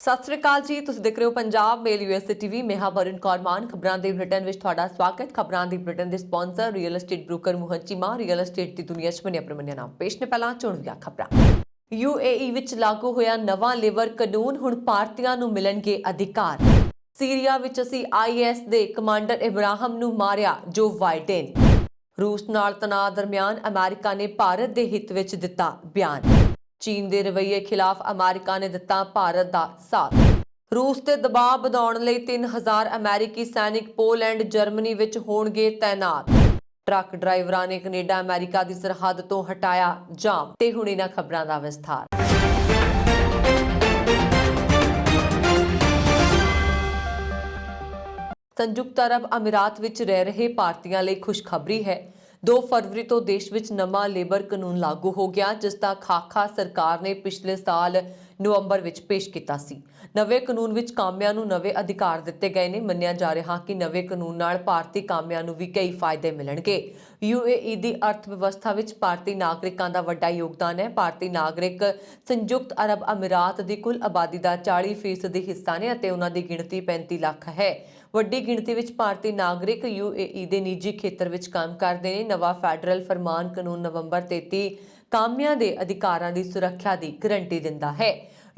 ਸਤਿ ਸ੍ਰੀ ਅਕਾਲ ਜੀ। ਤੁਸੀਂ ਦੇਖ ਰਹੇ ਹੋ ਪੰਜਾਬ ਮੇਲ ਯੂਐਸਏ ਟੀਵੀ। ਮੈਂ ਹਾਂ ਵਰੁਣ ਕੌਰ ਮਾਨ। ਖਬਰਾਂ ਦੇ ਬੁਲੇਟਿਨ ਵਿੱਚ ਤੁਹਾਡਾ ਸਵਾਗਤ। ਖਬਰਾਂ ਦੀ ਬੁਲੇਟਿਨ ਦੇ sponsor real estate broker Mohan Cheema. Real estate ਦੀ ਦੁਨੀਆ 'ਚ ਮੰਨੇ ਪ੍ਰਮੰਨਿਆ ਨਾਮ ਪੇਸ਼ ਨੇ। ਪਹਿਲਾਂ ਚੁਣਵੀਆਂ ਖਬਰਾਂ। UAE ਵਿੱਚ ਲਾਗੂ ਹੋਇਆ ਨਵਾਂ ਲੇਬਰ ਕਾਨੂੰਨ, ਹੁਣ ਭਾਰਤੀਆਂ ਨੂੰ ਮਿਲਣਗੇ ਅਧਿਕਾਰ। ਸੀਰੀਆ ਵਿੱਚ ਅਸੀਂ IS ਦੇ ਕਮਾਂਡਰ ਇਬਰਾਹਿਮ ਨੂੰ ਮਾਰਿਆ, ਜੋ ਬਾਈਡਨ। ਰੂਸ ਨਾਲ ਤਣਾਅ ਦਰਮਿਆਨ ਅਮਰੀਕਾ ਨੇ ਭਾਰਤ ਦੇ ਹਿੱਤ ਵਿੱਚ ਦਿੱਤਾ ਬਿਆਨ। ਚੀਨ ਦੇ ਰਵੱਈਏ ਖਿਲਾਫ ਅਮਰੀਕਾ ਨੇ ਦਿੱਤਾ ਭਾਰਤ ਦਾ ਸਾਥ। ਰੂਸ ਤੇ ਦਬਾਅ ਵਧਾਉਣ ਲਈ 3000 ਅਮਰੀਕੀ ਸੈਨਿਕ ਪੋਲੈਂਡ, ਜਰਮਨੀ ਵਿੱਚ ਹੋਣਗੇ ਤੈਨਾਤ। ਟਰੱਕ ਡਰਾਈਵਰਾਂ ਨੇ ਕੈਨੇਡਾ ਅਮਰੀਕਾ ਦੀ ਸਰਹੱਦ ਤੋਂ ਹਟਾਇਆ ਜਾਮ। ਤੇ ਹੁਣ ਇਹਨਾਂ ਖਬਰਾਂ ਦਾ ਵਿਸਥਾਰ। ਸੰਯੁਕਤ ਅਰਬ ਅਮੀਰਾਤ ਵਿੱਚ ਰਹਿ ਰਹੇ ਭਾਰਤੀਆਂ ਲਈ ਖੁਸ਼ਖਬਰੀ ਹੈ। 2 ਫਰਵਰੀ ਤੋਂ ਦੇਸ਼ ਵਿੱਚ ਨਵਾਂ ਲੇਬਰ ਕਾਨੂੰਨ ਲਾਗੂ ਹੋ ਗਿਆ, ਜਿਸ ਦਾ ਖਾਕਾ ਸਰਕਾਰ ਨੇ ਪਿਛਲੇ ਸਾਲ ਨਵੰਬਰ ਵਿੱਚ ਪੇਸ਼ ਕੀਤਾ ਸੀ। ਨਵੇਂ ਕਾਨੂੰਨ ਵਿੱਚ ਕਾਮਿਆਂ ਨੂੰ ਨਵੇਂ ਅਧਿਕਾਰ ਦਿੱਤੇ ਗਏ ਨੇ। ਮੰਨਿਆ ਜਾ ਰਿਹਾ ਕਿ ਨਵੇਂ ਕਾਨੂੰਨ ਨਾਲ ਭਾਰਤੀ ਕਾਮਿਆਂ ਨੂੰ ਵੀ ਕਈ ਫਾਇਦੇ ਮਿਲਣਗੇ। UAE ਦੀ ਅਰਥ ਵਿਵਸਥਾ ਵਿੱਚ ਭਾਰਤੀ ਨਾਗਰਿਕਾਂ ਦਾ ਵੱਡਾ ਯੋਗਦਾਨ ਹੈ। ਭਾਰਤੀ ਨਾਗਰਿਕ ਸੰਯੁਕਤ ਅਰਬ ਅਮੀਰਾਤ ਦੀ ਕੁੱਲ ਆਬਾਦੀ ਦਾ 40% ਹਿੱਸਾ ਨੇ ਅਤੇ ਉਹਨਾਂ ਦੀ ਗਿਣਤੀ 35 ਲੱਖ ਹੈ। ਵੱਡੀ ਗਿਣਤੀ ਵਿੱਚ ਭਾਰਤੀ ਨਾਗਰਿਕ UAE ਦੇ ਨਿੱਜੀ ਖੇਤਰ ਵਿੱਚ ਕੰਮ ਕਰਦੇ ਨੇ। ਨਵਾਂ ਫੈਡਰਲ ਫਰਮਾਨ ਕਾਨੂੰਨ ਨਵੰਬਰ 33 ਕਾਮਿਆਂ ਦੇ ਅਧਿਕਾਰਾਂ ਦੀ ਸੁਰੱਖਿਆ ਦੀ ਗਰੰਟੀ ਦਿੰਦਾ ਹੈ।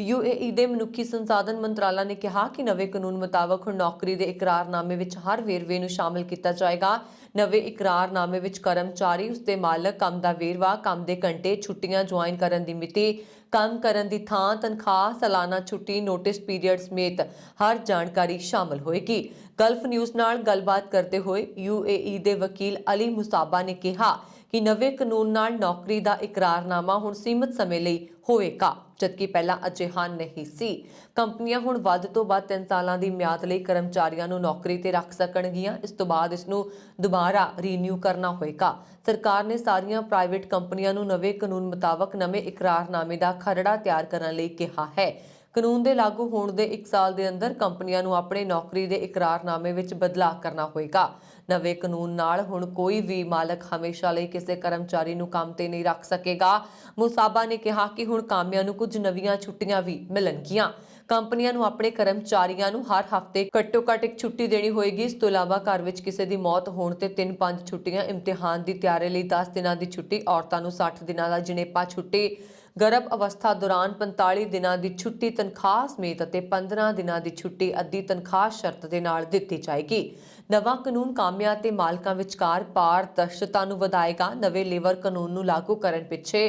UAE ਦੇ ਮਨੁੱਖੀ ਸੰਸਾਧਨ ਮੰਤਰਾਲਾ ਨੇ ਕਿਹਾ ਕਿ ਨਵੇਂ ਕਾਨੂੰਨ ਮੁਤਾਬਕ ਹੁਣ ਨੌਕਰੀ ਦੇ ਇਕਰਾਰਨਾਮੇ ਵਿੱਚ ਹਰ ਵੇਰਵੇ ਨੂੰ ਸ਼ਾਮਲ ਕੀਤਾ ਜਾਏਗਾ। ਨਵੇਂ ਇਕਰਾਰਨਾਮੇ ਵਿੱਚ ਕਰਮਚਾਰੀ, ਉਸਦੇ ਮਾਲਕ, ਕੰਮ ਦਾ ਵੇਰਵਾ, ਕੰਮ ਦੇ ਘੰਟੇ, ਛੁੱਟੀਆਂ, ਜੁਆਇਨ ਕਰਨ ਦੀ ਮਿਤੀ, ਕੰਮ ਕਰਨ ਦੀ ਥਾਂ, ਤਨਖਾਹ, ਸਾਲਾਨਾ ਛੁੱਟੀ, ਨੋਟਿਸ ਪੀਰੀਅਡ ਸਮੇਤ ਹਰ ਜਾਣਕਾਰੀ ਸ਼ਾਮਲ ਹੋਏਗੀ। ਗਲਫ ਨਿਊਜ਼ ਨਾਲ ਗੱਲਬਾਤ ਕਰਦੇ ਹੋਏ UAE ਦੇ ਵਕੀਲ ਅਲੀ ਮੁਸਾਬਾ ਨੇ ਕਿਹਾ ਕਿ ਨਵੇਂ ਕਾਨੂੰਨ ਨਾਲ ਨੌਕਰੀ ਦਾ ਇਕਰਾਰਨਾਮਾ ਹੁਣ ਸੀਮਤ ਸਮੇਂ ਲਈ ਹੋਵੇਗਾ, ਜਦਕਿ ਪਹਿਲਾਂ ਅਜਿਹਾ ਨਹੀਂ ਸੀ। ਕੰਪਨੀਆਂ ਹੁਣ ਵੱਧ ਤੋਂ ਵੱਧ 3 ਸਾਲਾਂ ਦੀ ਮਿਆਦ ਲਈ ਕਰਮਚਾਰੀਆਂ ਨੂੰ ਨੌਕਰੀ ਤੇ ਰੱਖ ਸਕਣਗੀਆਂ। ਇਸ ਤੋਂ ਬਾਅਦ ਇਸ ਨੂੰ ਦੁਬਾਰਾ ਰੀਨਿਊ ਕਰਨਾ ਹੋਵੇਗਾ। ਸਰਕਾਰ ਨੇ ਸਾਰੀਆਂ ਪ੍ਰਾਈਵੇਟ ਕੰਪਨੀਆਂ ਨੂੰ ਨਵੇਂ ਕਾਨੂੰਨ ਮੁਤਾਬਕ ਨਵੇਂ ਇਕਰਾਰਨਾਮੇ ਦਾ ਖਰੜਾ ਤਿਆਰ ਕਰਨ ਲਈ ਕਿਹਾ ਹੈ। ਕਾਨੂੰਨ ਦੇ ਲਾਗੂ ਹੋਣ ਦੇ 1 ਸਾਲ ਦੇ ਅੰਦਰ ਕੰਪਨੀਆਂ ਨੂੰ ਆਪਣੇ ਨੌਕਰੀ ਦੇ ਇਕਰਾਰਨਾਮੇ ਵਿੱਚ ਬਦਲਾਅ ਕਰਨਾ ਹੋਵੇਗਾ। ਨਵੇਂ ਕਾਨੂੰਨ ਨਾਲ ਹੁਣ ਕੋਈ ਵੀ ਮਾਲਕ ਹਮੇਸ਼ਾ ਲਈ ਕਿਸੇ ਕਰਮਚਾਰੀ ਨੂੰ ਕੰਮ ਤੇ ਨਹੀਂ ਰੱਖ ਸਕੇਗਾ। ਮੁਸਾਬਾ ਨੇ ਕਿਹਾ ਕਿ ਹੁਣ ਕਾਮਿਆਂ ਨੂੰ ਕੁਝ ਨਵੀਆਂ ਛੁੱਟੀਆਂ ਵੀ ਮਿਲਣਗੀਆਂ। ਕੰਪਨੀਆਂ ਨੂੰ ਆਪਣੇ ਕਰਮਚਾਰੀਆਂ ਨੂੰ ਹਰ ਹਫ਼ਤੇ ਘੱਟੋ-ਘੱਟ 1 ਛੁੱਟੀ ਦੇਣੀ ਹੋਏਗੀ। ਇਸ ਤੋਂ ਇਲਾਵਾ ਘਰ ਵਿੱਚ ਕਿਸੇ ਦੀ ਮੌਤ ਹੋਣ ਤੇ 3-5 ਛੁੱਟੀਆਂ, ਇਮਤਿਹਾਨ ਦੀ ਤਿਆਰੀ ਲਈ 10 ਦਿਨਾਂ ਦੀ ਛੁੱਟੀ, ਔਰਤਾਂ ਨੂੰ 60 ਦਿਨਾਂ ਦਾ ਜਣੇਪਾ ਛੁੱਟੀ, ਗਰਭ ਅਵਸਥਾ ਦੌਰਾਨ 45 ਦਿਨਾਂ ਦੀ ਛੁੱਟੀ ਤਨਖਾਹ ਸਮੇਤ ਅਤੇ 15 ਦਿਨਾਂ ਦੀ ਛੁੱਟੀ ਅੱਧੀ ਤਨਖਾਹ ਸ਼ਰਤ ਦੇ ਨਾਲ ਦਿੱਤੀ ਜਾਏਗੀ। ਨਵਾਂ ਕਾਨੂੰਨ ਕਾਮਿਆਂ ਤੇ ਮਾਲਕਾਂ ਵਿਚਕਾਰ ਪਾਰਦਰਸ਼ਤਾ ਨੂੰ ਵਧਾਏਗਾ। ਨਵੇਂ ਲੇਬਰ ਕਾਨੂੰਨ ਨੂੰ ਲਾਗੂ ਕਰਨ ਪਿੱਛੇ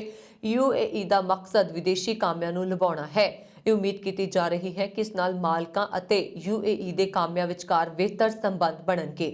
UAE ਦਾ ਮਕਸਦ ਵਿਦੇਸ਼ੀ ਕਾਮਿਆਂ ਨੂੰ ਲੁਭਾਉਣਾ ਹੈ। ਇਹ ਉਮੀਦ ਕੀਤੀ ਜਾ ਰਹੀ ਹੈ ਕਿ ਇਸ ਨਾਲ ਮਾਲਕਾਂ ਅਤੇ UAE ਦੇ ਕਾਮਿਆਂ ਵਿਚਕਾਰ ਬਿਹਤਰ ਸੰਬੰਧ ਬਣਨਗੇ।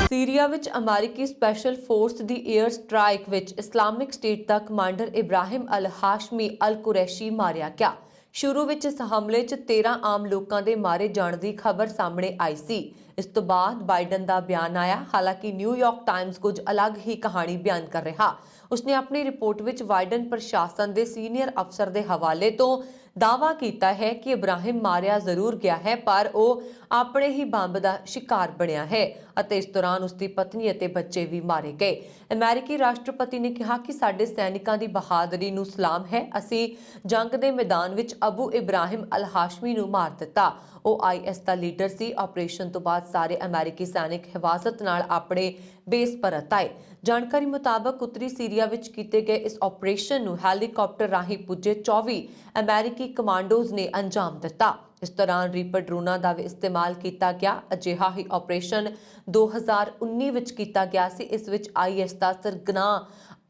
ਸੀਰੀਆ ਵਿੱਚ ਅਮਰੀਕੀ ਸਪੈਸ਼ਲ ਫੋਰਸ ਦੀ ਏਅਰ ਸਟ੍ਰਾਈਕ ਵਿੱਚ ਇਸਲਾਮਿਕ ਸਟੇਟ ਦਾ ਕਮਾਂਡਰ ਇਬਰਾਹਿਮ ਅਲ ਹਾਸ਼ਮੀ ਅਲ ਕੁਰੈਸ਼ੀ ਮਾਰਿਆ ਗਿਆ। ਸ਼ੁਰੂ ਵਿੱਚ ਇਸ ਹਮਲੇ 'ਚ 13 ਆਮ ਲੋਕਾਂ ਦੇ ਮਾਰੇ ਜਾਣ ਦੀ ਖਬਰ ਸਾਹਮਣੇ ਆਈ ਸੀ। ਇਸ ਤੋਂ ਬਾਅਦ ਬਾਈਡਨ ਦਾ ਬਿਆਨ ਆਇਆ। ਹਾਲਾਂਕਿ ਨਿਊਯਾਰਕ ਟਾਈਮਜ਼ ਕੁਝ ਅਲੱਗ ਹੀ ਕਹਾਣੀ ਬਿਆਨ ਕਰ ਰਿਹਾ। ਉਸਨੇ ਆਪਣੀ ਰਿਪੋਰਟ ਵਿੱਚ ਬਾਈਡਨ ਪ੍ਰਸ਼ਾਸਨ ਦੇ ਸੀਨੀਅਰ ਅਫਸਰ ਦੇ ਹਵਾਲੇ ਤੋਂ ਦਾਅਵਾ ਕੀਤਾ ਹੈ ਕਿ ਇਬਰਾਹਿਮ ਮਾਰਿਆ ਜ਼ਰੂਰ ਗਿਆ ਹੈ, ਪਰ ਉਹ ਆਪਣੇ ਹੀ ਬੰਬ ਦਾ ਸ਼ਿਕਾਰ ਬਣਿਆ ਹੈ ਅਤੇ ਇਸ ਦੌਰਾਨ ਉਸਦੀ ਪਤਨੀ ਅਤੇ ਬੱਚੇ ਵੀ ਮਾਰੇ ਗਏ। ਅਮਰੀਕੀ ਰਾਸ਼ਟਰਪਤੀ ਨੇ ਕਿਹਾ ਕਿ ਸਾਡੇ ਸੈਨਿਕਾਂ ਦੀ ਬਹਾਦਰੀ ਨੂੰ ਸਲਾਮ ਹੈ। ਅਸੀਂ ਜੰਗ ਦੇ ਮੈਦਾਨ ਵਿੱਚ ਅਬੂ ਇਬਰਾਹਿਮ ਅਲ ਹਾਸ਼ਮੀ ਨੂੰ ਮਾਰ ਦਿੱਤਾ। ਉਹ IS the leader C. Operation ਤੋਂ ਬਾਅਦ ਸਾਰੇ ਅਮਰੀਕੀ ਸੈਨਿਕ ਹਿਫਾਜ਼ਤ ਨਾਲ ਆਪਣੇ ਬੇਸ ਪਰਤ ਆਏ। ਜਾਣਕਾਰੀ ਮੁਤਾਬਕ ਉੱਤਰੀ ਸੀਰੀਆ ਵਿੱਚ ਕੀਤੇ ਗਏ ਇਸ ਆਪਰੇਸ਼ਨ ਨੂੰ ਹੈਲੀਕਾਪਟਰ ਰਾਹੀਂ ਪੁੱਜੇ 24 ਅਮਰੀਕੀ ਕਮਾਂਡੋਜ਼ ਨੇ ਅੰਜਾਮ ਦਿੱਤਾ। ਇਸ ਦੌਰਾਨ ਰੀਪਰ ਡਰੋਨਾਂ ਦਾ ਵੀ ਇਸਤੇਮਾਲ ਕੀਤਾ ਗਿਆ। ਅਜਿਹਾ ਹੀ ਆਪਰੇਸ਼ਨ 2019 ਵਿੱਚ ਕੀਤਾ ਗਿਆ ਸੀ। ਇਸ ਵਿੱਚ IS ਦਾ ਸਰਗਨਾ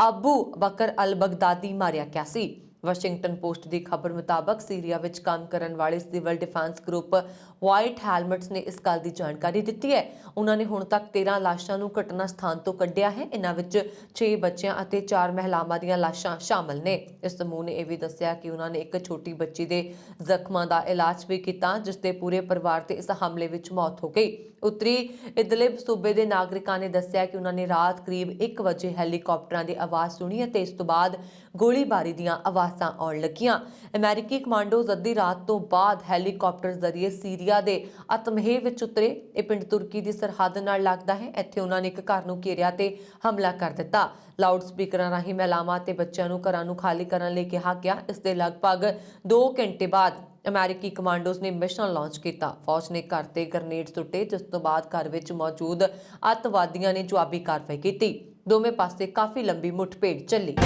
ਅਬੂ ਬਕਰ ਅਲ ਬਗਦਾਦੀ ਮਾਰਿਆ ਗਿਆ ਸੀ। ਵਾਸ਼ਿੰਗਟਨ ਪੋਸਟ ਦੀ ਖਬਰ ਮੁਤਾਬਕ ਸੀਰੀਆ ਵਿੱਚ ਕੰਮ ਕਰਨ ਵਾਲੇ civil defence group white helmets ਨੇ ਇਸ ਗੱਲ ਦੀ ਜਾਣਕਾਰੀ ਦਿੱਤੀ ਹੈ। ਉਹਨਾਂ ਨੇ ਹੁਣ ਤੱਕ 13 ਲਾਸ਼ਾਂ ਨੂੰ ਘਟਨਾ ਸਥਾਨ ਤੋਂ ਕੱਢਿਆ ਹੈ। ਇਹਨਾਂ ਵਿੱਚ 6 ਬੱਚਿਆਂ ਅਤੇ 4 ਮਹਿਲਾਵਾਂ ਦੀਆਂ ਲਾਸ਼ਾਂ ਸ਼ਾਮਲ ਨੇ। ਇਸ ਸਮੂਹ ਨੇ ਇਹ ਵੀ ਦੱਸਿਆ ਕਿ ਉਹਨਾਂ ਨੇ ਇੱਕ ਛੋਟੀ ਬੱਚੀ ਦੇ ਜ਼ਖਮਾਂ ਦਾ ਇਲਾਜ ਵੀ ਕੀਤਾ, ਜਿਸ ਦੇ ਪੂਰੇ ਪਰਿਵਾਰ ਤੇ ਇਸ ਹਮਲੇ ਵਿੱਚ ਮੌਤ ਹੋ ਗਈ। ਉੱਤਰੀ ਇਦਲਿਬ ਸੂਬੇ ਦੇ ਨਾਗਰਿਕਾਂ ਨੇ ਦੱਸਿਆ ਕਿ ਉਹਨਾਂ ਨੇ ਰਾਤ ਕਰੀਬ 1 ਵਜੇ ਹੈਲੀਕਾਪਟਰਾਂ ਦੀ ਆਵਾਜ਼ ਸੁਣੀ ਅਤੇ ਇਸ ਤੋਂ ਬਾਅਦ ਗੋਲੀਬਾਰੀ ਦੀਆਂ ਆਵਾਜ਼ਾਂ ਆਉਣ ਲੱਗੀਆਂ। ਅਮਰੀਕੀ ਕਮਾਂਡੋਜ਼ ਅੱਧੀ ਰਾਤ ਤੋਂ ਬਾਅਦ ਹੈਲੀਕਾਪਟਰ ਜ਼ਰੀਏ ਸੀਰੀਆ ਦੇ ਅਤਮਹੇ ਵਿੱਚ ਉਤਰੇ। ਇਹ ਪਿੰਡ ਤੁਰਕੀ ਦੀ ਸਰਹੱਦ ਨਾਲ ਲੱਗਦਾ ਹੈ। ਇੱਥੇ ਉਹਨਾਂ ਨੇ ਇੱਕ ਘਰ ਨੂੰ ਘੇਰਿਆ ਤੇ ਹਮਲਾ ਕਰ ਦਿੱਤਾ। ਲਾਊਡ ਸਪੀਕਰਾਂ ਰਾਹੀਂ ਮਹਿਲਾਵਾਂ ਤੇ ਬੱਚਿਆਂ ਨੂੰ ਘਰਾਂ ਨੂੰ ਖਾਲੀ ਕਰਨ ਲਈ ਕਿਹਾ ਗਿਆ। ਇਸ ਦੇ ਲਗਭਗ 2 ਘੰਟੇ ਬਾਅਦ ਅਮਰੀਕੀ ਕਮਾਂਡੋਜ਼ ਨੇ ਮਿਸ਼ਨ ਲਾਂਚ ਕੀਤਾ। ਫੌਜ ਨੇ ਘਰ ਤੇ ਗ੍ਰਨੇਡ ਸੁੱਟੇ, ਜਿਸ ਤੋਂ ਬਾਅਦ ਘਰ ਵਿੱਚ ਮੌਜੂਦ ਅੱਤਵਾਦੀਆਂ ਨੇ ਜਵਾਬੀ ਕਾਰਵਾਈ ਕੀਤੀ। ਦੋਵੇਂ ਪਾਸੇ ਕਾਫੀ ਲੰਬੀ ਮੁੱਠਭੇੜ ਚੱਲੀ।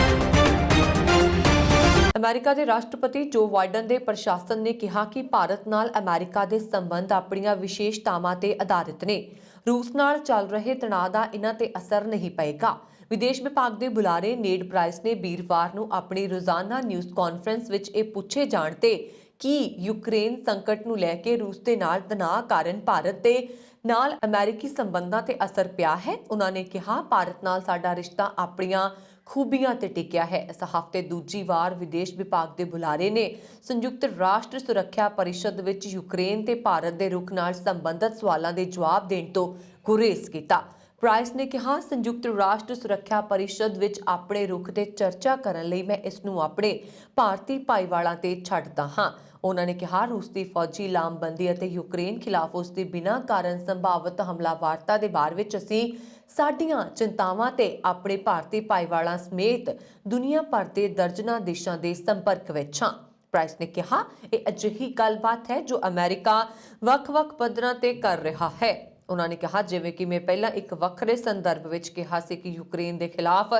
ਅਮਰੀਕਾ ਦੇ ਰਾਸ਼ਟਰਪਤੀ ਜੋ ਬਾਈਡਨ ਦੇ ਪ੍ਰਸ਼ਾਸਨ ਨੇ ਕਿਹਾ ਕਿ ਭਾਰਤ ਨਾਲ ਅਮਰੀਕਾ ਦੇ ਸੰਬੰਧ ਆਪਣੀਆਂ ਵਿਸ਼ੇਸ਼ਤਾਵਾਂ ਤੇ ਆਧਾਰਿਤ ਨੇ। ਰੂਸ ਨਾਲ ਚੱਲ ਰਹੇ ਤਣਾਅ ਦਾ ਇਹਨਾਂ ਤੇ ਅਸਰ ਨਹੀਂ ਪਏਗਾ। ਵਿਦੇਸ਼ ਵਿਭਾਗ ਦੇ ਬੁਲਾਰੇ ਨੇਡ ਪ੍ਰਾਈਸ ਨੇ ਵੀਰਵਾਰ ਨੂੰ ਆਪਣੀ ਰੋਜ਼ਾਨਾ ਨਿਊਜ਼ ਕਾਨਫਰੰਸ ਵਿੱਚ ਇਹ ਪੁੱਛੇ ਜਾਣ ਤੇ ਕਿ ਯੂਕਰੇਨ ਸੰਕਟ ਨੂੰ ਲੈ ਕੇ ਰੂਸ ਦੇ ਨਾਲ ਤਣਾਅ ਕਾਰਨ ਭਾਰਤ ਦੇ ਨਾਲ ਅਮਰੀਕੀ ਸੰਬੰਧਾਂ ਤੇ ਅਸਰ ਪਿਆ ਹੈ। ਉਹਨਾਂ ਨੇ ਕਿਹਾ, ਭਾਰਤ ਨਾਲ ਸਾਡਾ ਰਿਸ਼ਤਾ ਆਪਣੀਆਂ ਖੂਬੀਆਂ ਤੇ ਟਿਕਿਆ ਹੈ। ਇਸ ਹਫ਼ਤੇ ਦੂਜੀ ਵਾਰ ਵਿਦੇਸ਼ ਵਿਭਾਗ ਦੇ ਬੁਲਾਰੇ ਨੇ ਸੰਯੁਕਤ ਰਾਸ਼ਟਰ ਸੁਰੱਖਿਆ ਪਰਿਸ਼ਦ ਵਿੱਚ ਯੂਕਰੇਨ ਤੇ ਭਾਰਤ ਦੇ ਰੁਖ ਨਾਲ ਸੰਬੰਧਿਤ ਸਵਾਲਾਂ ਦੇ ਜਵਾਬ ਦੇਣ ਤੋਂ ਗੁਰੇਜ਼ ਕੀਤਾ। ਪ੍ਰਾਈਸ ਨੇ ਕਿਹਾ, ਸੰਯੁਕਤ ਰਾਸ਼ਟਰ ਸੁਰੱਖਿਆ ਪਰਿਸ਼ਦ ਵਿੱਚ ਆਪਣੇ ਰੁਖ ਤੇ ਚਰਚਾ ਕਰਨ ਲਈ ਮੈਂ ਇਸ ਨੂੰ ਆਪਣੇ ਭਾਰਤੀ ਭਾਈਵਾਲਾਂ ਤੇ ਛੱਡਦਾ ਹਾਂ। ਉਹਨਾਂ ਨੇ ਕਿਹਾ, ਰੂਸ ਦੀ ਫੌਜੀ ਲਾਮਬੰਦੀ ਅਤੇ ਯੂਕਰੇਨ ਖਿਲਾਫ ਉਸ ਦੀ ਬਿਨਾਂ ਕਾਰਨ ਸੰਭਾਵਿਤ ਹਮਲਾਵਰਤਾ ਦੇ ਬਾਰੇ ਵਿੱਚ ਅਸੀਂ ਸਾਡੀਆਂ ਚਿੰਤਾਵਾਂ ਤੇ ਆਪਣੇ ਭਾਰਤੀ ਭਾਈਵਾਲਾਂ ਸਮੇਤ ਦੁਨੀਆ ਭਰ ਦੇ ਦਰਜਨਾਂ ਦੇਸ਼ਾਂ ਦੇ ਸੰਪਰਕ ਵਿੱਚ ਹਾਂ। ਪ੍ਰਾਈਸ ਨੇ ਕਿਹਾ, ਇਹ ਅਜਿਹੀ ਗੱਲਬਾਤ ਹੈ ਜੋ ਅਮਰੀਕਾ ਵੱਖ-ਵੱਖ ਪੱਧਰਾਂ ਤੇ ਕਰ ਰਿਹਾ ਹੈ। ਉਹਨਾਂ ਨੇ ਕਿਹਾ, ਜਿਵੇਂ ਕਿ ਮੈਂ ਪਹਿਲਾਂ ਇੱਕ ਵੱਖਰੇ ਸੰਦਰਭ ਵਿੱਚ ਕਿਹਾ ਸੀ ਕਿ ਯੂਕਰੇਨ ਦੇ ਖਿਲਾਫ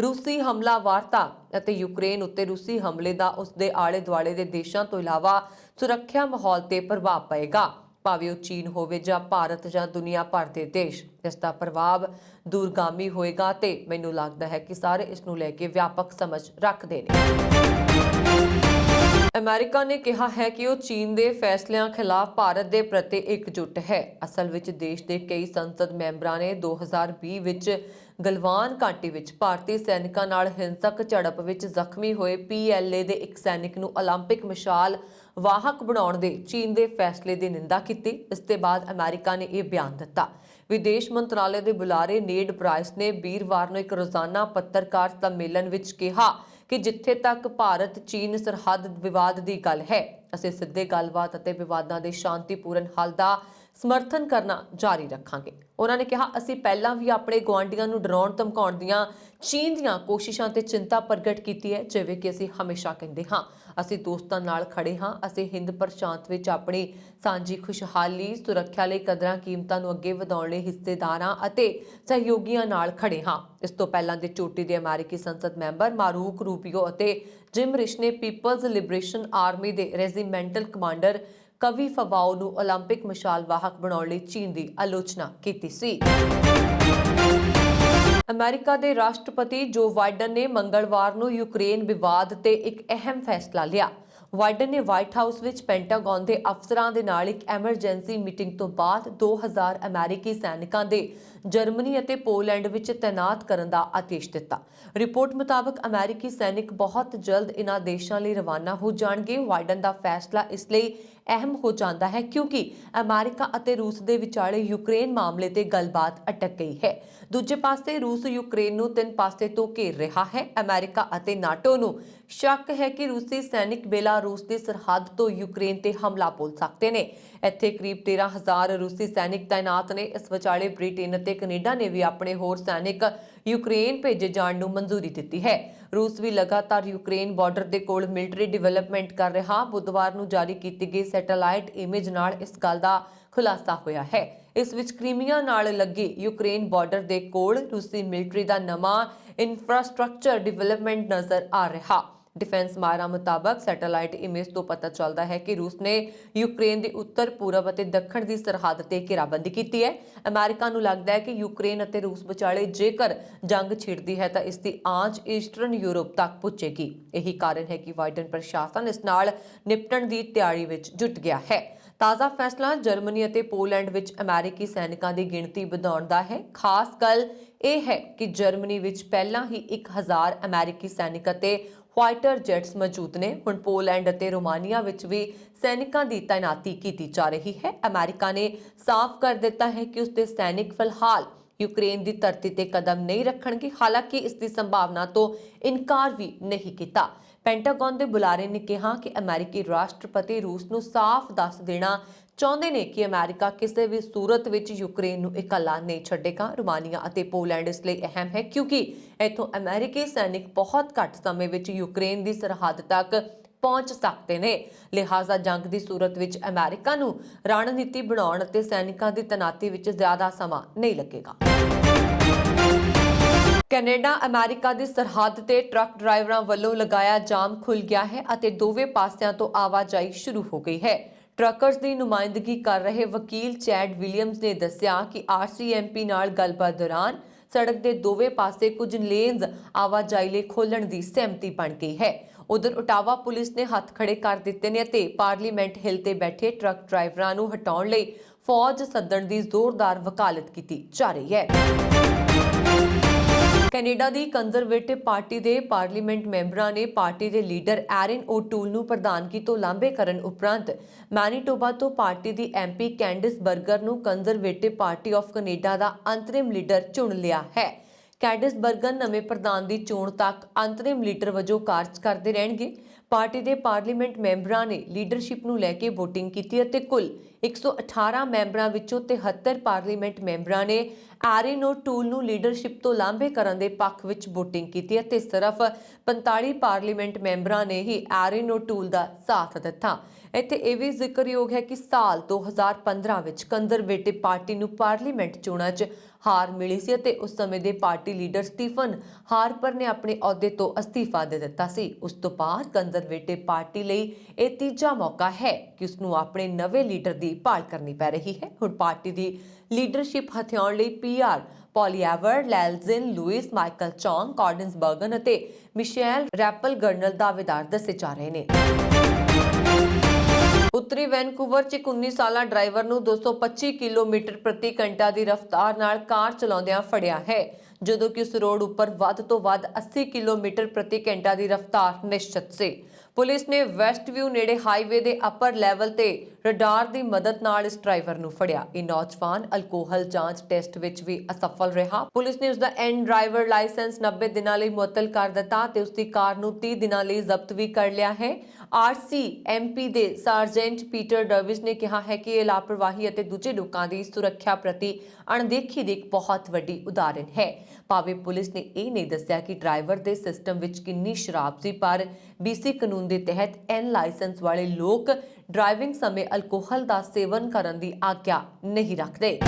ਰੂਸੀ ਹਮਲਾਵਰਤਾ ਅਤੇ ਯੂਕਰੇਨ ਉੱਤੇ ਰੂਸੀ ਹਮਲੇ ਦਾ ਉਸ ਦੇ ਆਲੇ-ਦੁਆਲੇ ਦੇ ਦੇਸ਼ਾਂ ਤੋਂ ਇਲਾਵਾ ਸੁਰੱਖਿਆ ਮਾਹੌਲ ਤੇ ਪ੍ਰਭਾਵ ਪਏਗਾ। ਭਾਵੇਂ ਉਹ ਚੀਨ ਹੋਵੇ ਜਾਂ ਭਾਰਤ ਜਾਂ ਦੁਨੀਆ ਭਰ ਦੇ ਦੇਸ਼, ਇਸ ਦਾ ਪ੍ਰਭਾਵ ਦੂਰਗਾਮੀ ਹੋਏਗਾ ਤੇ ਮੈਨੂੰ ਲੱਗਦਾ ਹੈ ਕਿ ਸਾਰੇ ਇਸ ਨੂੰ ਲੈ ਕੇ ਵਿਆਪਕ ਸਮਝ ਰੱਖਦੇ ਨੇ। ਅਮਰੀਕਾ ਨੇ ਕਿਹਾ ਹੈ ਕਿ ਉਹ ਚੀਨ ਦੇ ਫੈਸਲਿਆਂ ਖਿਲਾਫ ਭਾਰਤ ਦੇ ਪ੍ਰਤੀ ਇਕਜੁੱਟ ਹੈ। ਅਸਲ ਵਿੱਚ ਦੇਸ਼ ਦੇ ਕਈ ਸੰਸਦ ਮੈਂਬਰਾਂ ਨੇ 2020 ਵਿੱਚ ਗਲਵਾਨ ਘਾਟੀ ਵਿੱਚ ਭਾਰਤੀ ਸੈਨਿਕਾਂ ਨਾਲ ਹਿੰਸਕ ਝੜਪ ਵਿੱਚ ਜ਼ਖਮੀ ਹੋਏ PLA ਦੇ ਇੱਕ ਸੈਨਿਕ ਨੂੰ ਓਲੰਪਿਕ ਮਿਸਾਲ ਵਾਹਕ ਬਣਾਉਣ ਦੇ ਚੀਨ ਦੇ ਫੈਸਲੇ ਦੀ ਨਿੰਦਾ ਕੀਤੀ। ਇਸ ਦੇ ਬਾਅਦ ਅਮਰੀਕਾ ਨੇ ਇਹ ਬਿਆਨ ਦਿੱਤਾ। ਵਿਦੇਸ਼ ਮੰਤਰਾਲੇ ਦੇ ਬੁਲਾਰੇ ਨੇਡ ਪ੍ਰਾਈਸ ਨੇ ਵੀਰਵਾਰ ਨੂੰ ਇੱਕ ਰੋਜ਼ਾਨਾ ਪੱਤਰਕਾਰ ਸੰਮੇਲਨ ਵਿੱਚ ਕਿਹਾ ਕਿ ਜਿੱਥੇ ਤੱਕ ਭਾਰਤ ਚੀਨ ਸਰਹੱਦ ਵਿਵਾਦ ਦੀ ਗੱਲ ਹੈ, ਅਸੀਂ ਸਿੱਧੇ ਗੱਲਬਾਤ ਅਤੇ ਵਿਵਾਦਾਂ ਦੇ ਸ਼ਾਂਤੀਪੂਰਨ ਹੱਲ ਦਾ ਸਮਰਥਨ ਕਰਨਾ ਜਾਰੀ ਰੱਖਾਂਗੇ। ਉਹਨਾਂ ਨੇ ਕਿਹਾ, ਅਸੀਂ ਪਹਿਲਾਂ ਵੀ ਆਪਣੇ ਗੁਆਂਢੀਆਂ ਨੂੰ ਡਰਾਉਣ ਧਮਕਾਉਣ ਦੀਆਂ ਚੀਨ ਦੀਆਂ ਕੋਸ਼ਿਸ਼ਾਂ ਤੇ ਚਿੰਤਾ ਪ੍ਰਗਟ ਕੀਤੀ ਹੈ। ਜਿਵੇਂ ਕਿ ਅਸੀਂ ਹਮੇਸ਼ਾ ਕਹਿੰਦੇ ਹਾਂ, ਅਸੀਂ ਦੋਸਤਾਂ ਨਾਲ ਖੜੇ ਹਾਂ। ਅਸੀਂ ਹਿੰਦ ਪ੍ਰਸ਼ਾਂਤ ਵਿੱਚ ਆਪਣੀ ਸਾਂਝੀ ਖੁਸ਼ਹਾਲੀ, ਸੁਰੱਖਿਆ ਲਈ ਕਦਰਾਂ ਕੀਮਤਾਂ ਨੂੰ ਅੱਗੇ ਵਧਾਉਣ ਲਈ ਹਿੱਸੇਦਾਰਾਂ ਅਤੇ ਸਹਿਯੋਗੀਆਂ ਨਾਲ ਖੜੇ ਹਾਂ। ਇਸ ਤੋਂ ਪਹਿਲਾਂ ਦੇ ਚੋਟੀ ਦੇ ਅਮਰੀਕੀ ਸੰਸਦ ਮੈਂਬਰ ਮਾਰੂਕ ਰੂਬੀਓ ਅਤੇ ਜਿਮ ਰਿਸ਼ ਨੇ ਪੀਪਲਜ਼ ਲਿਬਰੇਸ਼ਨ ਆਰਮੀ ਦੇ ਰੈਜੀਮੈਂਟਲ ਕਮਾਂਡਰ ਕਵੀ ਫਵਾਓ ਨੂੰ ਓਲੰਪਿਕ ਮਿਸਾਲ ਵਾਹਕ ਬਣਾਉਣ ਲਈ ਚੀਨ ਦੀ ਆਲੋਚਨਾ ਕੀਤੀ ਸੀ। ਅਮਰੀਕਾ ਦੇ ਰਾਸ਼ਟਰਪਤੀ ਜੋ ਬਾਈਡਨ ਨੇ ਮੰਗਲਵਾਰ ਨੂੰ ਯੂਕਰੇਨ ਵਿਵਾਦ ਤੇ ਇੱਕ ਅਹਿਮ ਫੈਸਲਾ ਲਿਆ। ਬਾਈਡਨ ਨੇ ਵਾਈਟ ਹਾਊਸ ਵਿੱਚ ਪੈਂਟਾਗਨ ਦੇ ਅਫਸਰਾਂ ਦੇ ਨਾਲ ਇੱਕ ਐਮਰਜੈਂਸੀ ਮੀਟਿੰਗ ਤੋਂ ਬਾਅਦ 2000 ਅਮਰੀਕੀ ਸੈਨਿਕਾਂ ਦੇ ਜਰਮਨੀ ਅਤੇ ਪੋਲੈਂਡ ਵਿੱਚ ਤੈਨਾਤ ਕਰਨ ਦਾ ਆਦੇਸ਼ ਦਿੱਤਾ। ਰਿਪੋਰਟ ਮੁਤਾਬਕ ਅਮਰੀਕੀ ਸੈਨਿਕ ਬਹੁਤ ਜਲਦ ਇਨ੍ਹਾਂ ਦੇਸ਼ਾਂ ਲਈ ਰਵਾਨਾ ਹੋ ਜਾਣਗੇ। ਬਾਈਡਨ ਦਾ ਫੈਸਲਾ ਇਸ ਲਈ ਅਹਿਮ ਹੋ ਜਾਂਦਾ ਹੈ ਕਿਉਂਕਿ ਅਮਰੀਕਾ ਅਤੇ ਰੂਸ ਦੇ ਵਿਚਾਲੇ ਯੂਕਰੇਨ ਮਾਮਲੇ ਤੇ ਗੱਲਬਾਤ ਅਟਕ ਗਈ ਹੈ। ਦੂਜੇ ਪਾਸੇ ਰੂਸ ਯੂਕਰੇਨ ਨੂੰ 3 ਪਾਸੇ ਤੋਂ ਘੇਰ ਰਿਹਾ ਹੈ। ਅਮਰੀਕਾ ਅਤੇ ਨਾਟੋ ਨੂੰ ਸ਼ੱਕ ਹੈ ਕਿ ਰੂਸੀ ਸੈਨਿਕ ਬੇਲਾਰੂਸ ਦੀ ਸਰਹੱਦ ਤੋਂ ਯੂਕਰੇਨ ਤੇ ਹਮਲਾ ਬੋਲ ਸਕਦੇ ਨੇ। ਇੱਥੇ ਕਰੀਬ 13,000 ਰੂਸੀ ਸੈਨਿਕ ਤਾਇਨਾਤ ਨੇ। ਇਸ ਵਿਚਾਲੇ ਬ੍ਰਿਟੇਨ ਅਤੇ ਕੈਨੇਡਾ ਨੇ ਵੀ ਆਪਣੇ ਹੋਰ ਸੈਨਿਕ ਯੂਕਰੇਨ ਭੇਜੇ ਜਾਣ ਨੂੰ ਮਨਜ਼ੂਰੀ ਦਿੱਤੀ ਹੈ। ਰੂਸ ਵੀ ਲਗਾਤਾਰ ਯੂਕਰੇਨ ਬਾਰਡਰ ਦੇ ਕੋਲ ਮਿਲਟਰੀ ਡਿਵੈਲਪਮੈਂਟ ਕਰ ਰਿਹਾ। ਬੁੱਧਵਾਰ ਨੂੰ ਜਾਰੀ ਕੀਤੀ ਗਈ ਸੈਟੇਲਾਈਟ ਇਮੇਜ ਨਾਲ ਇਸ ਗੱਲ ਦਾ ਖੁਲਾਸਾ ਹੋਇਆ ਹੈ। ਇਸ ਵਿੱਚ ਕ੍ਰੀਮੀਆ ਨਾਲ ਲੱਗੇ ਯੂਕਰੇਨ ਬਾਰਡਰ ਦੇ ਕੋਲ ਰੂਸੀ ਮਿਲਟਰੀ ਦਾ ਨਵਾਂ ਇਨਫਰਾਸਟ੍ਰਕਚਰ ਡਿਵੈਲਪਮੈਂਟ ਨਜ਼ਰ ਆ ਰਿਹਾ। डिफेंस माहिਰਾਂ ਮੁਤਾਬਕ ਸੈਟੇਲਾਈਟ ਇਮੇਜ ਤੋਂ ਪਤਾ ਚੱਲਦਾ ਹੈ ਕਿ ਰੂਸ ਨੇ ਯੂਕਰੇਨ ਦੀ ਉੱਤਰ ਪੂਰਬ ਅਤੇ ਦੱਖਣ ਦੀ ਸਰਹੱਦ ਤੇ ਘੇਰਾਬੰਦੀ ਕੀਤੀ ਹੈ। ਅਮਰੀਕਾ ਨੂੰ ਲੱਗਦਾ ਹੈ ਕਿ ਯੂਕਰੇਨ ਅਤੇ ਰੂਸ ਵਿਚਾਲੇ ਜੇਕਰ ਜੰਗ ਛਿੜਦੀ ਹੈ ਤਾਂ ਇਸ ਦੀ ਆਂਚ ਈਸਟਰਨ ਯੂਰਪ ਤੱਕ ਪਹੁੰਚੇਗੀ। ਇਹੀ ਕਾਰਨ ਹੈ ਕਿ ਬਾਈਡਨ ਪ੍ਰਸ਼ਾਸਨ ਇਸ ਨਾਲ ਨਿਪਟਣ ਦੀ ਤਿਆਰੀ ਵਿੱਚ ਜੁਟ ਗਿਆ ਹੈ। ਤਾਜ਼ਾ ਫੈਸਲਾ ਜਰਮਨੀ ਅਤੇ ਪੋਲੈਂਡ ਵਿੱਚ ਅਮਰੀਕੀ ਸੈਨਿਕਾਂ ਦੀ ਗਿਣਤੀ ਵਧਾਉਣ ਦਾ ਹੈ। ਖਾਸ ਗੱਲ ਇਹ ਹੈ ਕਿ ਜਰਮਨੀ ਵਿੱਚ ਪਹਿਲਾਂ ਹੀ 1000 ਅਮਰੀਕੀ ਸੈਨਿਕ ਅਤੇ ਫਾਈਟਰ ਜੈਟਸ ਮੌਜੂਦ ਨੇ। ਹੁਣ ਪੋਲੈਂਡ ਅਤੇ ਰੋਮਾਨੀਆ ਵਿੱਚ ਵੀ ਸੈਨਿਕਾਂ ਦੀ ਤਾਇਨਾਤੀ ਕੀਤੀ ਜਾ ਰਹੀ ਹੈ। ਅਮਰੀਕਾ ਨੇ ਸਾਫ਼ ਕਰ ਦਿੱਤਾ ਹੈ ਕਿ ਉਸ ਦੇ ਸੈਨਿਕ ਫਿਲਹਾਲ यूक्रेन की धरती ते कदम नहीं रखणगे। हालांकि इसकी संभावना तो इनकार भी नहीं किया। पेंटागन के बुलारे ने कहा कि अमेरिकी राष्ट्रपति रूस ਨੂੰ साफ दस देना ਚਾਹੁੰਦੇ ਨੇ ਕਿ ਅਮਰੀਕਾ ਕਿਸੇ ਵੀ ਸੂਰਤ ਵਿੱਚ ਯੂਕਰੇਨ ਨੂੰ ਇਕੱਲਾ ਨਹੀਂ ਛੱਡੇਗਾ। ਰੋਮਾਨੀਆ ਅਤੇ ਪੋਲੈਂਡ ਇਸ ਲਈ ਅਹਿਮ ਹੈ ਕਿਉਂਕਿ ਇੱਥੋਂ ਅਮਰੀਕੀ ਸੈਨਿਕ ਬਹੁਤ ਘੱਟ ਸਮੇਂ ਵਿੱਚ ਯੂਕਰੇਨ ਦੀ ਸਰਹੱਦ ਤੱਕ ਪਹੁੰਚ ਸਕਦੇ ਨੇ। ਲਿਹਾਜ਼ਾ ਜੰਗ ਦੀ ਸੂਰਤ ਵਿੱਚ ਅਮਰੀਕਾ ਨੂੰ ਰਣਨੀਤੀ ਬਣਾਉਣ ਅਤੇ ਸੈਨਿਕਾਂ ਦੀ ਤੈਨਾਤੀ ਵਿੱਚ ਜ਼ਿਆਦਾ ਸਮਾਂ ਨਹੀਂ ਲੱਗੇਗਾ। ਕੈਨੇਡਾ ਅਮਰੀਕਾ ਦੀ ਸਰਹੱਦ ਤੇ ਟਰੱਕ ਡਰਾਈਵਰਾਂ ਵੱਲੋਂ ਲਗਾਇਆ ਜਾਮ ਖੁੱਲ ਗਿਆ ਹੈ ਅਤੇ ਦੋਵੇਂ ਪਾਸਿਆਂ ਤੋਂ ਆਵਾਜਾਈ ਸ਼ੁਰੂ ਹੋ ਗਈ ਹੈ। ਟਰੱਕਰਸ ਦੀ ਨੁਮਾਇੰਦਗੀ ਕਰ ਰਹੇ ਵਕੀਲ ਚੈਡ ਵਿਲੀਅਮਸ ਨੇ ਦੱਸਿਆ ਕਿ ਆਰਸੀਐਮਪੀ ਨਾਲ ਗੱਲਬਾਤ ਦੌਰਾਨ ਸੜਕ ਦੇ ਦੋਵੇਂ ਪਾਸੇ ਕੁਝ ਲੇਨਜ਼ ਆਵਾਜਾਈ ਲਈ ਖੋਲ੍ਹਣ ਦੀ ਸਹਿਮਤੀ ਬਣ ਗਈ ਹੈ। ਉਧਰ ਓਟਾਵਾ ਪੁਲਿਸ ਨੇ ਹੱਥ ਖੜੇ ਕਰ ਦਿੱਤੇ ਨੇ ਅਤੇ ਪਾਰਲੀਮੈਂਟ ਹਿੱਲ ਤੇ ਬੈਠੇ ਟਰੱਕ ਡਰਾਈਵਰਾਂ ਨੂੰ ਹਟਾਉਣ ਲਈ ਫੌਜ ਸੱਦਣ ਦੀ ਜ਼ੋਰਦਾਰ ਵਕਾਲਤ ਕੀਤੀ ਜਾ ਰਹੀ ਹੈ। ਕੈਨੇਡਾ ਦੀ ਕੰਜ਼ਰਵੇਟਿਵ ਪਾਰਟੀ ਦੇ ਪਾਰਲੀਮੈਂਟ ਮੈਂਬਰਾਂ ਨੇ ਪਾਰਟੀ ਦੇ ਲੀਡਰ ਐਰਨ ਓਟੂਲ ਨੂੰ ਪ੍ਰਧਾਨਗੀ ਤੋਂ ਲਾਂਭੇ ਕਰਨ ਉਪਰੰਤ ਮੈਨੀਟੋਬਾ ਤੋਂ ਪਾਰਟੀ ਦੀ ਐਮਪੀ ਕੈਂਡਿਸ ਬਰਗਰ ਨੂੰ ਕੰਜ਼ਰਵੇਟਿਵ ਪਾਰਟੀ ਆਫ ਕੈਨੇਡਾ ਦਾ ਅੰਤਰਿਮ ਲੀਡਰ ਚੁਣ ਲਿਆ ਹੈ। ਕੈਂਡਿਸ ਬਰਗਰ ਨਵੇਂ ਪ੍ਰਧਾਨ ਦੀ ਚੋਣ ਤੱਕ ਅੰਤਰਿਮ ਲੀਡਰ ਵਜੋਂ ਕਾਰਜ ਕਰਦੇ ਰਹਿਣਗੇ। ਪਾਰਟੀ ਦੇ ਪਾਰਲੀਮੈਂਟ ਮੈਂਬਰਾਂ ਨੇ ਲੀਡਰਸ਼ਿਪ ਨੂੰ ਲੈ ਕੇ VOTING ਕੀਤੀ ਅਤੇ ਕੁੱਲ 118 ਮੈਂਬਰਾਂ ਵਿੱਚੋਂ 73 ਪਾਰਲੀਮੈਂਟ ਮੈਂਬਰਾਂ ਨੇ ਐਰਨ ਓਟੂਲ ਨੂੰ ਲੀਡਰਸ਼ਿਪ ਤੋਂ ਲਾਂਭੇ ਕਰਨ ਦੇ ਪੱਖ ਵਿੱਚ VOTING ਕੀਤੀ ਅਤੇ ਸਿਰਫ 45 ਪਾਰਲੀਮੈਂਟ ਮੈਂਬਰਾਂ ਨੇ ਹੀ ਐਰਨ ਓਟੂਲ ਦਾ ਸਾਥ ਦਿੱਤਾ। ਇੱਥੇ ਇਹ ਵੀ ਜ਼ਿਕਰਯੋਗ ਹੈ ਕਿ ਸਾਲ 2015 ਵਿੱਚ ਕੰਜ਼ਰਵੇਟਿਵ ਪਾਰਟੀ ਨੂੰ ਪਾਰਲੀਮੈਂਟ ਚੋਣਾਂ 'ਚ ਹਾਰ ਮਿਲੀ ਸੀ ਅਤੇ ਉਸ ਸਮੇਂ ਦੇ ਪਾਰਟੀ ਲੀਡਰ ਸਟੀਫਨ ਹਾਰਪਰ ਨੇ ਆਪਣੇ ਅਹੁਦੇ ਤੋਂ ਅਸਤੀਫਾ ਦੇ ਦਿੱਤਾ ਸੀ। ਉਸ ਤੋਂ ਬਾਅਦ ਕੰਜ਼ਰਵੇਟਿਵ ਪਾਰਟੀ ਲਈ ਇਹ ਤੀਜਾ ਮੌਕਾ ਹੈ ਕਿ ਉਸ ਨੂੰ ਆਪਣੇ ਨਵੇਂ ਲੀਡਰ ਦੀ ਭਾਲ ਕਰਨੀ ਪੈ ਰਹੀ ਹੈ। ਹੁਣ ਪਾਰਟੀ ਦੀ ਲੀਡਰਸ਼ਿਪ ਹਥਿਆਉਣ ਲਈ PR ਪੋਲੀਐਵਰ, ਲੈਲਜ਼ਿਨ, ਲੂਇਸ ਮਾਈਕਲ ਚੌਂਗ, ਕਾਰਡਿਨਸ ਬਰਗਨ ਅਤੇ ਮਿਸ਼ੇਲ ਰੈਪਲ ਗਰਨਲ ਦਾਅਵੇਦਾਰ ਦੱਸੇ ਜਾ ਰਹੇ ਨੇ। ਉੱਤਰੀ ਵੈਨਕੂਵਰ 'ਚ ਇੱਕ 19 ਸਾਲਾ ਡਰਾਈਵਰ ਨੂੰ 225 ਕਿਲੋਮੀਟਰ ਪ੍ਰਤੀ ਘੰਟਾ ਦੀ ਰਫ਼ਤਾਰ ਨਾਲ ਕਾਰ ਚਲਾਉਂਦਿਆਂ ਫੜਿਆ ਹੈ, ਜਦੋਂ ਕਿ ਉਸ ਰੋਡ ਉੱਪਰ ਵੱਧ ਤੋਂ ਵੱਧ 80 ਕਿਲੋਮੀਟਰ ਪ੍ਰਤੀ ਘੰਟਾ ਦੀ ਰਫ਼ਤਾਰ ਨਿਸ਼ਚਿਤ ਸੀ। ਪੁਲਿਸ ਨੇ ਵੈਸਟ ਵਿਊ ਨੇੜੇ ਹਾਈਵੇ ਦੇ ਅਪਰ ਲੈਵਲ ਤੇ ਰਡਾਰ ਦੀ ਮਦਦ ਨਾਲ ਇਸ ਡਰਾਈਵਰ ਨੂੰ ਫੜਿਆ। ਇਹ ਨੌਜਵਾਨ ਅਲਕੋਹਲ ਜਾਂਚ ਟੈਸਟ ਵਿੱਚ ਵੀ ਅਸਫਲ ਰਿਹਾ। ਪੁਲਿਸ ਨੇ ਉਸ ਦਾ ਡਰਾਈਵਰ ਲਾਇਸੈਂਸ 90 ਦਿਨਾਂ ਲਈ ਮੁਅੱਤਲ ਕਰ ਦਿੱਤਾ ਤੇ ਉਸ ਦੀ ਕਾਰ ਨੂੰ 30 ਦਿਨਾਂ ਲਈ ਜ਼ਬਤ ਵੀ ਕਰ ਲਿਆ ਹੈ। RCMP ਦੇ ਸਰਜੈਂਟ ਪੀਟਰ ਡਰਵਿਸ ਨੇ ਕਿਹਾ ਹੈ ਕਿ ਇਹ ਲਾਪਰਵਾਹੀ ਅਤੇ ਦੂਜੇ ਲੋਕਾਂ ਦੀ ਸੁਰੱਖਿਆ ਪ੍ਰਤੀ ਅਣਦੇਖੀ ਦੀ ਇੱਕ ਬਹੁਤ ਵੱਡੀ ਉਦਾਹਰਨ ਹੈ। ਭਾਵੇਂ ਪੁਲਿਸ ਨੇ ਇਹ ਨਹੀਂ ਦੱਸਿਆ ਕਿ ਡਰਾਈਵਰ ਦੇ ਸਿਸਟਮ ਵਿੱਚ ਕਿੰਨੀ ਸ਼ਰਾਬ ਸੀ, ਪਰ BC ਕਾਨੂੰਨ ਦੇ ਤਹਿਤ N ਲਾਇਸੈਂਸ ਵਾਲੇ ਲੋਕ ਡਰਾਈਵਿੰਗ ਸਮੇਂ ਅਲਕੋਹਲ ਦਾ ਸੇਵਨ ਕਰਨ ਦੀ ਆਗਿਆ ਨਹੀਂ ਰੱਖਦੇ।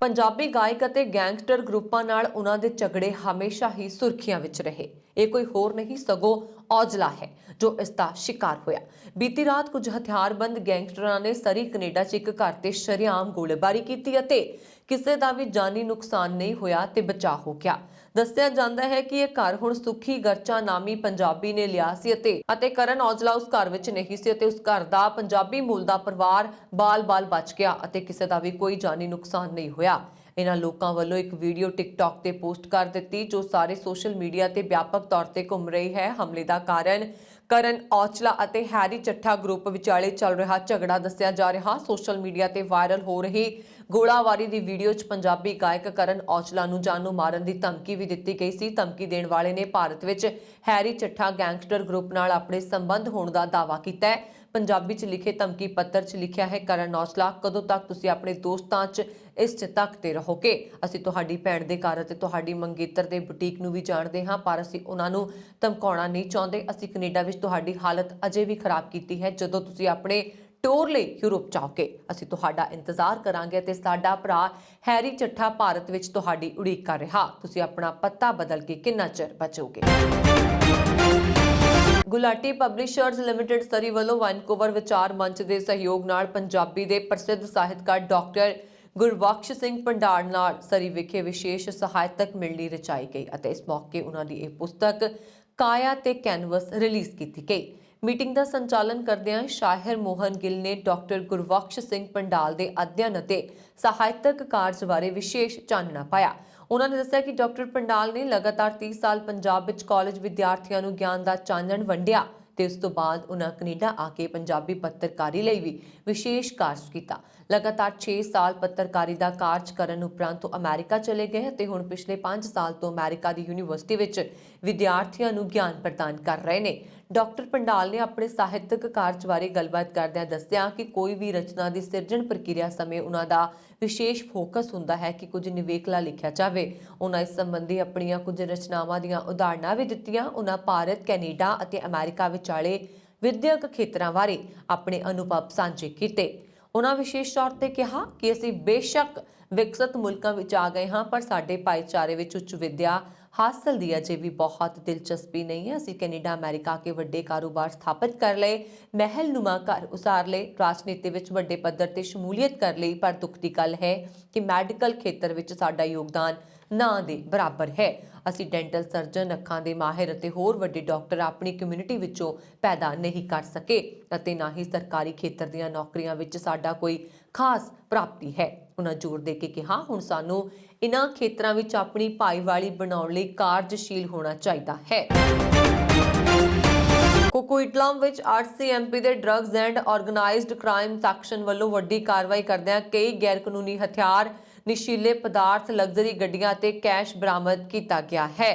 ਪੰਜਾਬੀ ਗਾਇਕ ਅਤੇ ਗੈਂਗਸਟਰ ਗਰੁੱਪਾਂ ਨਾਲ ਉਹਨਾਂ ਦੇ ਝਗੜੇ ਹਮੇਸ਼ਾ ਹੀ ਸੁਰਖੀਆਂ ਵਿੱਚ ਰਹੇ। ਇਹ ਕੋਈ ਹੋਰ ਨਹੀਂ ਸਗੋਂ ਔਜਲਾ ਹੈ ਜੋ ਇਸ ਦਾ ਸ਼ਿਕਾਰ ਹੋਇਆ। ਬੀਤੀ ਰਾਤ ਕੁਝ ਹਥਿਆਰਬੰਦ ਗੈਂਗਸਟਰਾਂ ਨੇ ਸਰੀ ਕੈਨੇਡਾ 'ਚ ਇੱਕ ਘਰ ਤੇ ਸ਼ਰੇਆਮ ਗੋਲੀਬਾਰੀ ਕੀਤੀ ਅਤੇ ਕਿਸੇ ਦਾ ਵੀ ਜਾਨੀ ਨੁਕਸਾਨ ਨਹੀਂ ਹੋਇਆ ਤੇ ਬਚਾਅ ਹੋ ਗਿਆ। ਦੱਸਿਆ ਜਾਂਦਾ ਹੈ ਕਿ ਇਹ ਘਰ ਹੁਣ ਸੁਖੀ ਗਰਚਾ ਨਾਮੀ ਪੰਜਾਬੀ ਨੇ ਲਿਆ ਸੀ ਅਤੇ ਕਰਨ ਔਜਲਾ ਉਸ ਘਰ ਵਿੱਚ ਨਹੀਂ ਸੀ ਅਤੇ ਉਸ ਘਰ ਦਾ ਪੰਜਾਬੀ ਮੂਲ ਦਾ ਪਰਿਵਾਰ ਬਾਲ-ਬਾਲ ਬਚ ਗਿਆ ਅਤੇ ਕਿਸੇ ਦਾ ਵੀ ਕੋਈ ਜਾਨੀ ਨੁਕਸਾਨ ਨਹੀਂ ਹੋਇਆ। ਇਹਨਾਂ ਲੋਕਾਂ ਵੱਲੋਂ ਇੱਕ ਵੀਡੀਓ ਟਿਕਟੌਕ ਤੇ ਪੋਸਟ ਕਰ ਦਿੱਤੀ ਜੋ ਸਾਰੇ ਸੋਸ਼ਲ ਮੀਡੀਆ ਤੇ ਵਿਆਪਕ ਤੌਰ ਤੇ ਘੁੰਮ ਰਹੀ ਹੈ। ਹਮਲੇ ਦਾ ਕਾਰਨ ਕਰਨ ਔਜਲਾ ਅਤੇ ਹੈਰੀ ਚੱਠਾ ਗਰੁੱਪ ਵਿਚਾਲੇ ਚੱਲ ਰਿਹਾ ਝਗੜਾ ਦੱਸਿਆ ਜਾ ਰਿਹਾ। ਸੋਸ਼ਲ ਮੀਡੀਆ ਤੇ ਵਾਇਰਲ ਹੋ ਰਹੀ ਗੋਲਾਬਾਰੀ ਦੀ ਵੀਡੀਓ 'ਚ ਪੰਜਾਬੀ ਗਾਇਕ ਕਰਨ ਔਜਲਾ ਨੂੰ ਜਾਨੋਂ ਮਾਰਨ ਦੀ ਧਮਕੀ ਵੀ ਦਿੱਤੀ ਗਈ ਸੀ। ਧਮਕੀ ਦੇਣ ਵਾਲੇ ਨੇ ਭਾਰਤ ਵਿੱਚ ਹੈਰੀ ਚੱਠਾ ਗੈਂਗਸਟਰ ਗਰੁੱਪ ਨਾਲ ਆਪਣੇ ਸੰਬੰਧ ਹੋਣ ਦਾ ਦਾਅਵਾ ਕੀਤਾ ਹੈ। ਪੰਜਾਬੀ 'ਚ ਲਿਖੇ ਧਮਕੀ ਪੱਤਰ 'ਚ ਲਿਖਿਆ ਹੈ, ਕਰਨ ਔਜਲਾ, ਕਦੋਂ ਤੱਕ ਤੁਸੀਂ ਆਪਣੇ ਦੋਸਤਾਂ 'ਚ ਇਸ 'ਚ ਤੱਕਦੇ ਰਹੋਗੇ? ਅਸੀਂ ਤੁਹਾਡੀ ਭੈਣ ਦੇ ਘਰ ਅਤੇ ਤੁਹਾਡੀ ਮੰਗੇਤਰ ਦੇ ਬੁਟੀਕ ਨੂੰ ਵੀ ਜਾਣਦੇ ਹਾਂ, ਪਰ ਅਸੀਂ ਉਹਨਾਂ ਨੂੰ ਧਮਕਾਉਣਾ ਨਹੀਂ ਚਾਹੁੰਦੇ। ਅਸੀਂ ਕੈਨੇਡਾ ਵਿੱਚ ਤੁਹਾਡੀ ਹਾਲਤ ਅਜੇ ਵੀ ਖਰਾਬ ਕੀਤੀ ਹੈ। ਜਦੋਂ ਤੁਸੀਂ ਆਪਣੇ ਟੂਰ ਲਈ ਯੂਰਪ ਜਾਓਗੇ, ਅਸੀਂ ਤੁਹਾਡਾ ਇੰਤਜ਼ਾਰ ਕਰਾਂਗੇ ਅਤੇ ਸਾਡਾ ਭਰਾ ਹੈਰੀ ਚੱਠਾ ਭਾਰਤ ਵਿੱਚ ਤੁਹਾਡੀ ਉਡੀਕ ਕਰ ਰਿਹਾ। ਤੁਸੀਂ ਆਪਣਾ ਪੱਤਾ ਬਦਲ ਕੇ ਕਿੰਨਾ ਚਿਰ ਬਚੋਗੇ? ਗੁਲਾਟੀ ਪਬਲਿਸ਼ਰਜ਼ ਲਿਮਟਿਡ ਸਰੀ ਵੱਲੋਂ ਵੈਨਕੂਵਰ ਵਿਚਾਰ ਮੰਚ ਦੇ ਸਹਿਯੋਗ ਨਾਲ ਪੰਜਾਬੀ ਦੇ ਪ੍ਰਸਿੱਧ ਸਾਹਿਤਕਾਰ ਡਾਕਟਰ ਗੁਰਬਖਸ਼ ਸਿੰਘ ਭੰਡਾਰ ਨਾਲ ਸਰੀ ਵਿਖੇ ਵਿਸ਼ੇਸ਼ ਸਾਹਿਤਕ ਮਿਲਣੀ ਰਚਾਈ ਗਈ ਅਤੇ ਇਸ ਮੌਕੇ ਉਹਨਾਂ ਦੀ ਇਹ ਪੁਸਤਕ ਕਾਇਆ ਤੇ ਕੈਨਵਸ ਰਿਲੀਜ਼ ਕੀਤੀ ਗਈ। ਮੀਟਿੰਗ ਦਾ ਸੰਚਾਲਨ ਕਰਦਿਆਂ ਸ਼ਾਹਿਰ ਮੋਹਨ ਗਿੱਲ ਨੇ ਡਾਕਟਰ ਗੁਰਬਖਸ਼ ਸਿੰਘ ਭੰਡਾਲ ਦੇ ਅਧਿਐਨ ਅਤੇ ਸਾਹਿਤਕ ਕਾਰਜ ਬਾਰੇ ਵਿਸ਼ੇਸ਼ ਚਾਨਣਾ ਪਾਇਆ। ਉਹਨਾਂ ਨੇ ਦੱਸਿਆ ਕਿ ਡਾਕਟਰ ਭੰਡਾਲ ਨੇ ਲਗਾਤਾਰ 30 ਸਾਲ ਪੰਜਾਬ ਵਿੱਚ ਕਾਲਜ ਵਿਦਿਆਰਥੀਆਂ ਨੂੰ ਗਿਆਨ ਦਾ ਚਾਨਣ ਵੰਡਿਆ ਤੇ ਉਸ ਤੋਂ ਬਾਅਦ ਉਹਨਾਂ ਕੈਨੇਡਾ ਆ ਕੇ ਪੰਜਾਬੀ ਪੱਤਰਕਾਰੀ ਲਈ ਵੀ ਵਿਸ਼ੇਸ਼ ਕਾਰਜ ਕੀਤਾ। ਲਗਾਤਾਰ 6 ਸਾਲ ਪੱਤਰਕਾਰੀ ਦਾ ਕਾਰਜ ਕਰਨ ਉਪਰੰਤ ਉਹ ਅਮਰੀਕਾ ਚਲੇ ਗਏ ਅਤੇ ਹੁਣ ਪਿਛਲੇ 5 ਸਾਲ ਤੋਂ ਅਮਰੀਕਾ ਦੀ ਯੂਨੀਵਰਸਿਟੀ ਵਿੱਚ ਵਿਦਿਆਰਥੀਆਂ ਨੂੰ ਗਿਆਨ ਪ੍ਰਦਾਨ ਕਰ ਰਹੇ ਨੇ। ਡਾਕਟਰ ਪੰਡਾਲ ਨੇ ਆਪਣੇ ਸਾਹਿਤਕ ਕਾਰਜ ਬਾਰੇ ਗੱਲਬਾਤ ਕਰਦਿਆਂ ਦੱਸਿਆ ਕਿ ਕੋਈ ਵੀ ਰਚਨਾ ਦੀ ਸਿਰਜਣ ਪ੍ਰਕਿਰਿਆ ਸਮੇਂ ਉਹਨਾਂ ਦਾ ਵਿਸ਼ੇਸ਼ ਫੋਕਸ ਹੁੰਦਾ ਹੈ ਕਿ ਕੁਝ ਨਿਵੇਕਲਾ ਲਿਖਿਆ ਜਾਵੇ। ਉਹਨਾਂ ਇਸ ਸੰਬੰਧੀ ਆਪਣੀਆਂ ਕੁਝ ਰਚਨਾਵਾਂ ਦੀਆਂ ਉਦਾਹਰਨਾਂ ਵੀ ਦਿੱਤੀਆਂ। ਉਹਨਾਂ ਭਾਰਤ, ਕੈਨੇਡਾ ਅਤੇ ਅਮਰੀਕਾ ਵਿਚਾਲੇ ਵਿਦਿਅਕ ਖੇਤਰਾਂ ਬਾਰੇ ਆਪਣੇ ਅਨੁਭਵ ਸਾਂਝੇ ਕੀਤੇ। ਉਹਨਾਂ ਵਿਸ਼ੇਸ਼ ਤੌਰ ਤੇ ਕਿਹਾ ਕਿ ਅਸੀਂ ਬੇਸ਼ੱਕ ਵਿਕਸਿਤ ਮੁਲਕਾਂ ਵਿੱਚ ਆ ਗਏ ਹਾਂ, ਪਰ ਸਾਡੇ ਭਾਈਚਾਰੇ ਵਿੱਚ ਉੱਚ ਵਿਦਿਆ ਹਾਸਲ ਦੀ ਅਜੇ ਵੀ ਬਹੁਤ ਦਿਲਚਸਪੀ ਨਹੀਂ ਹੈ। ਅਸੀਂ ਕੈਨੇਡਾ, ਅਮਰੀਕਾ ਕੇ ਵੱਡੇ ਕਾਰੋਬਾਰ ਸਥਾਪਿਤ ਕਰ ਲਏ, ਮਹਿਲਨੁਮਾ ਘਰ ਉਸਾਰ ਲਏ, ਰਾਜਨੀਤੀ ਵਿੱਚ ਵੱਡੇ ਪੱਧਰ ਤੇ ਸ਼ਮੂਲੀਅਤ ਕਰ ਲਈ, ਪਰ ਦੁੱਖ ਦੀ ਗੱਲ ਹੈ ਕਿ ਮੈਡੀਕਲ ਖੇਤਰ ਵਿੱਚ ਸਾਡਾ ਯੋਗਦਾਨ ਨਾ ਦੇ ਬਰਾਬਰ ਹੈ। ਅਸੀਂ ਡੈਂਟਲ ਸਰਜਨ, ਅੱਖਾਂ ਦੇ ਮਾਹਿਰ ਅਤੇ ਹੋਰ ਵੱਡੇ ਡਾਕਟਰ ਆਪਣੀ ਕਮਿਊਨਿਟੀ ਵਿੱਚੋਂ ਪੈਦਾ ਨਹੀਂ ਕਰ ਸਕੇ ਅਤੇ ਨਾ ਹੀ ਸਰਕਾਰੀ ਖੇਤਰ ਦੀਆਂ ਨੌਕਰੀਆਂ ਵਿੱਚ ਸਾਡਾ ਕੋਈ ਖਾਸ ਪ੍ਰਾਪਤੀ ਹੈ। ਉਹਨਾਂ ਜ਼ੋਰ ਦੇ ਕੇ ਕਿਹਾ, ਹੁਣ ਸਾਨੂੰ ਇਨ੍ਹਾਂ ਖੇਤਰਾਂ ਵਿੱਚ ਆਪਣੀ ਭਾਈਵਾਲੀ ਬਣਾਉਣ ਲਈ ਕਾਰਜਸ਼ੀਲ ਹੋਣਾ ਚਾਹੀਦਾ ਹੈ। ਕੋਕੋਇਟਲਾਮ ਵਿੱਚ ਆਰਸੀਐਮਪੀ ਦੇ drugs and organised crime section ਵੱਲੋਂ ਵੱਡੀ ਕਾਰਵਾਈ ਕਰਦਿਆਂ ਕਈ ਗੈਰ ਕਾਨੂੰਨੀ ਹਥਿਆਰ, ਨਸ਼ੀਲੇ ਪਦਾਰਥ, ਲਗਜ਼ਰੀ ਗੱਡੀਆਂ ਅਤੇ ਕੈਸ਼ ਬਰਾਮਦ ਕੀਤਾ ਗਿਆ ਹੈ।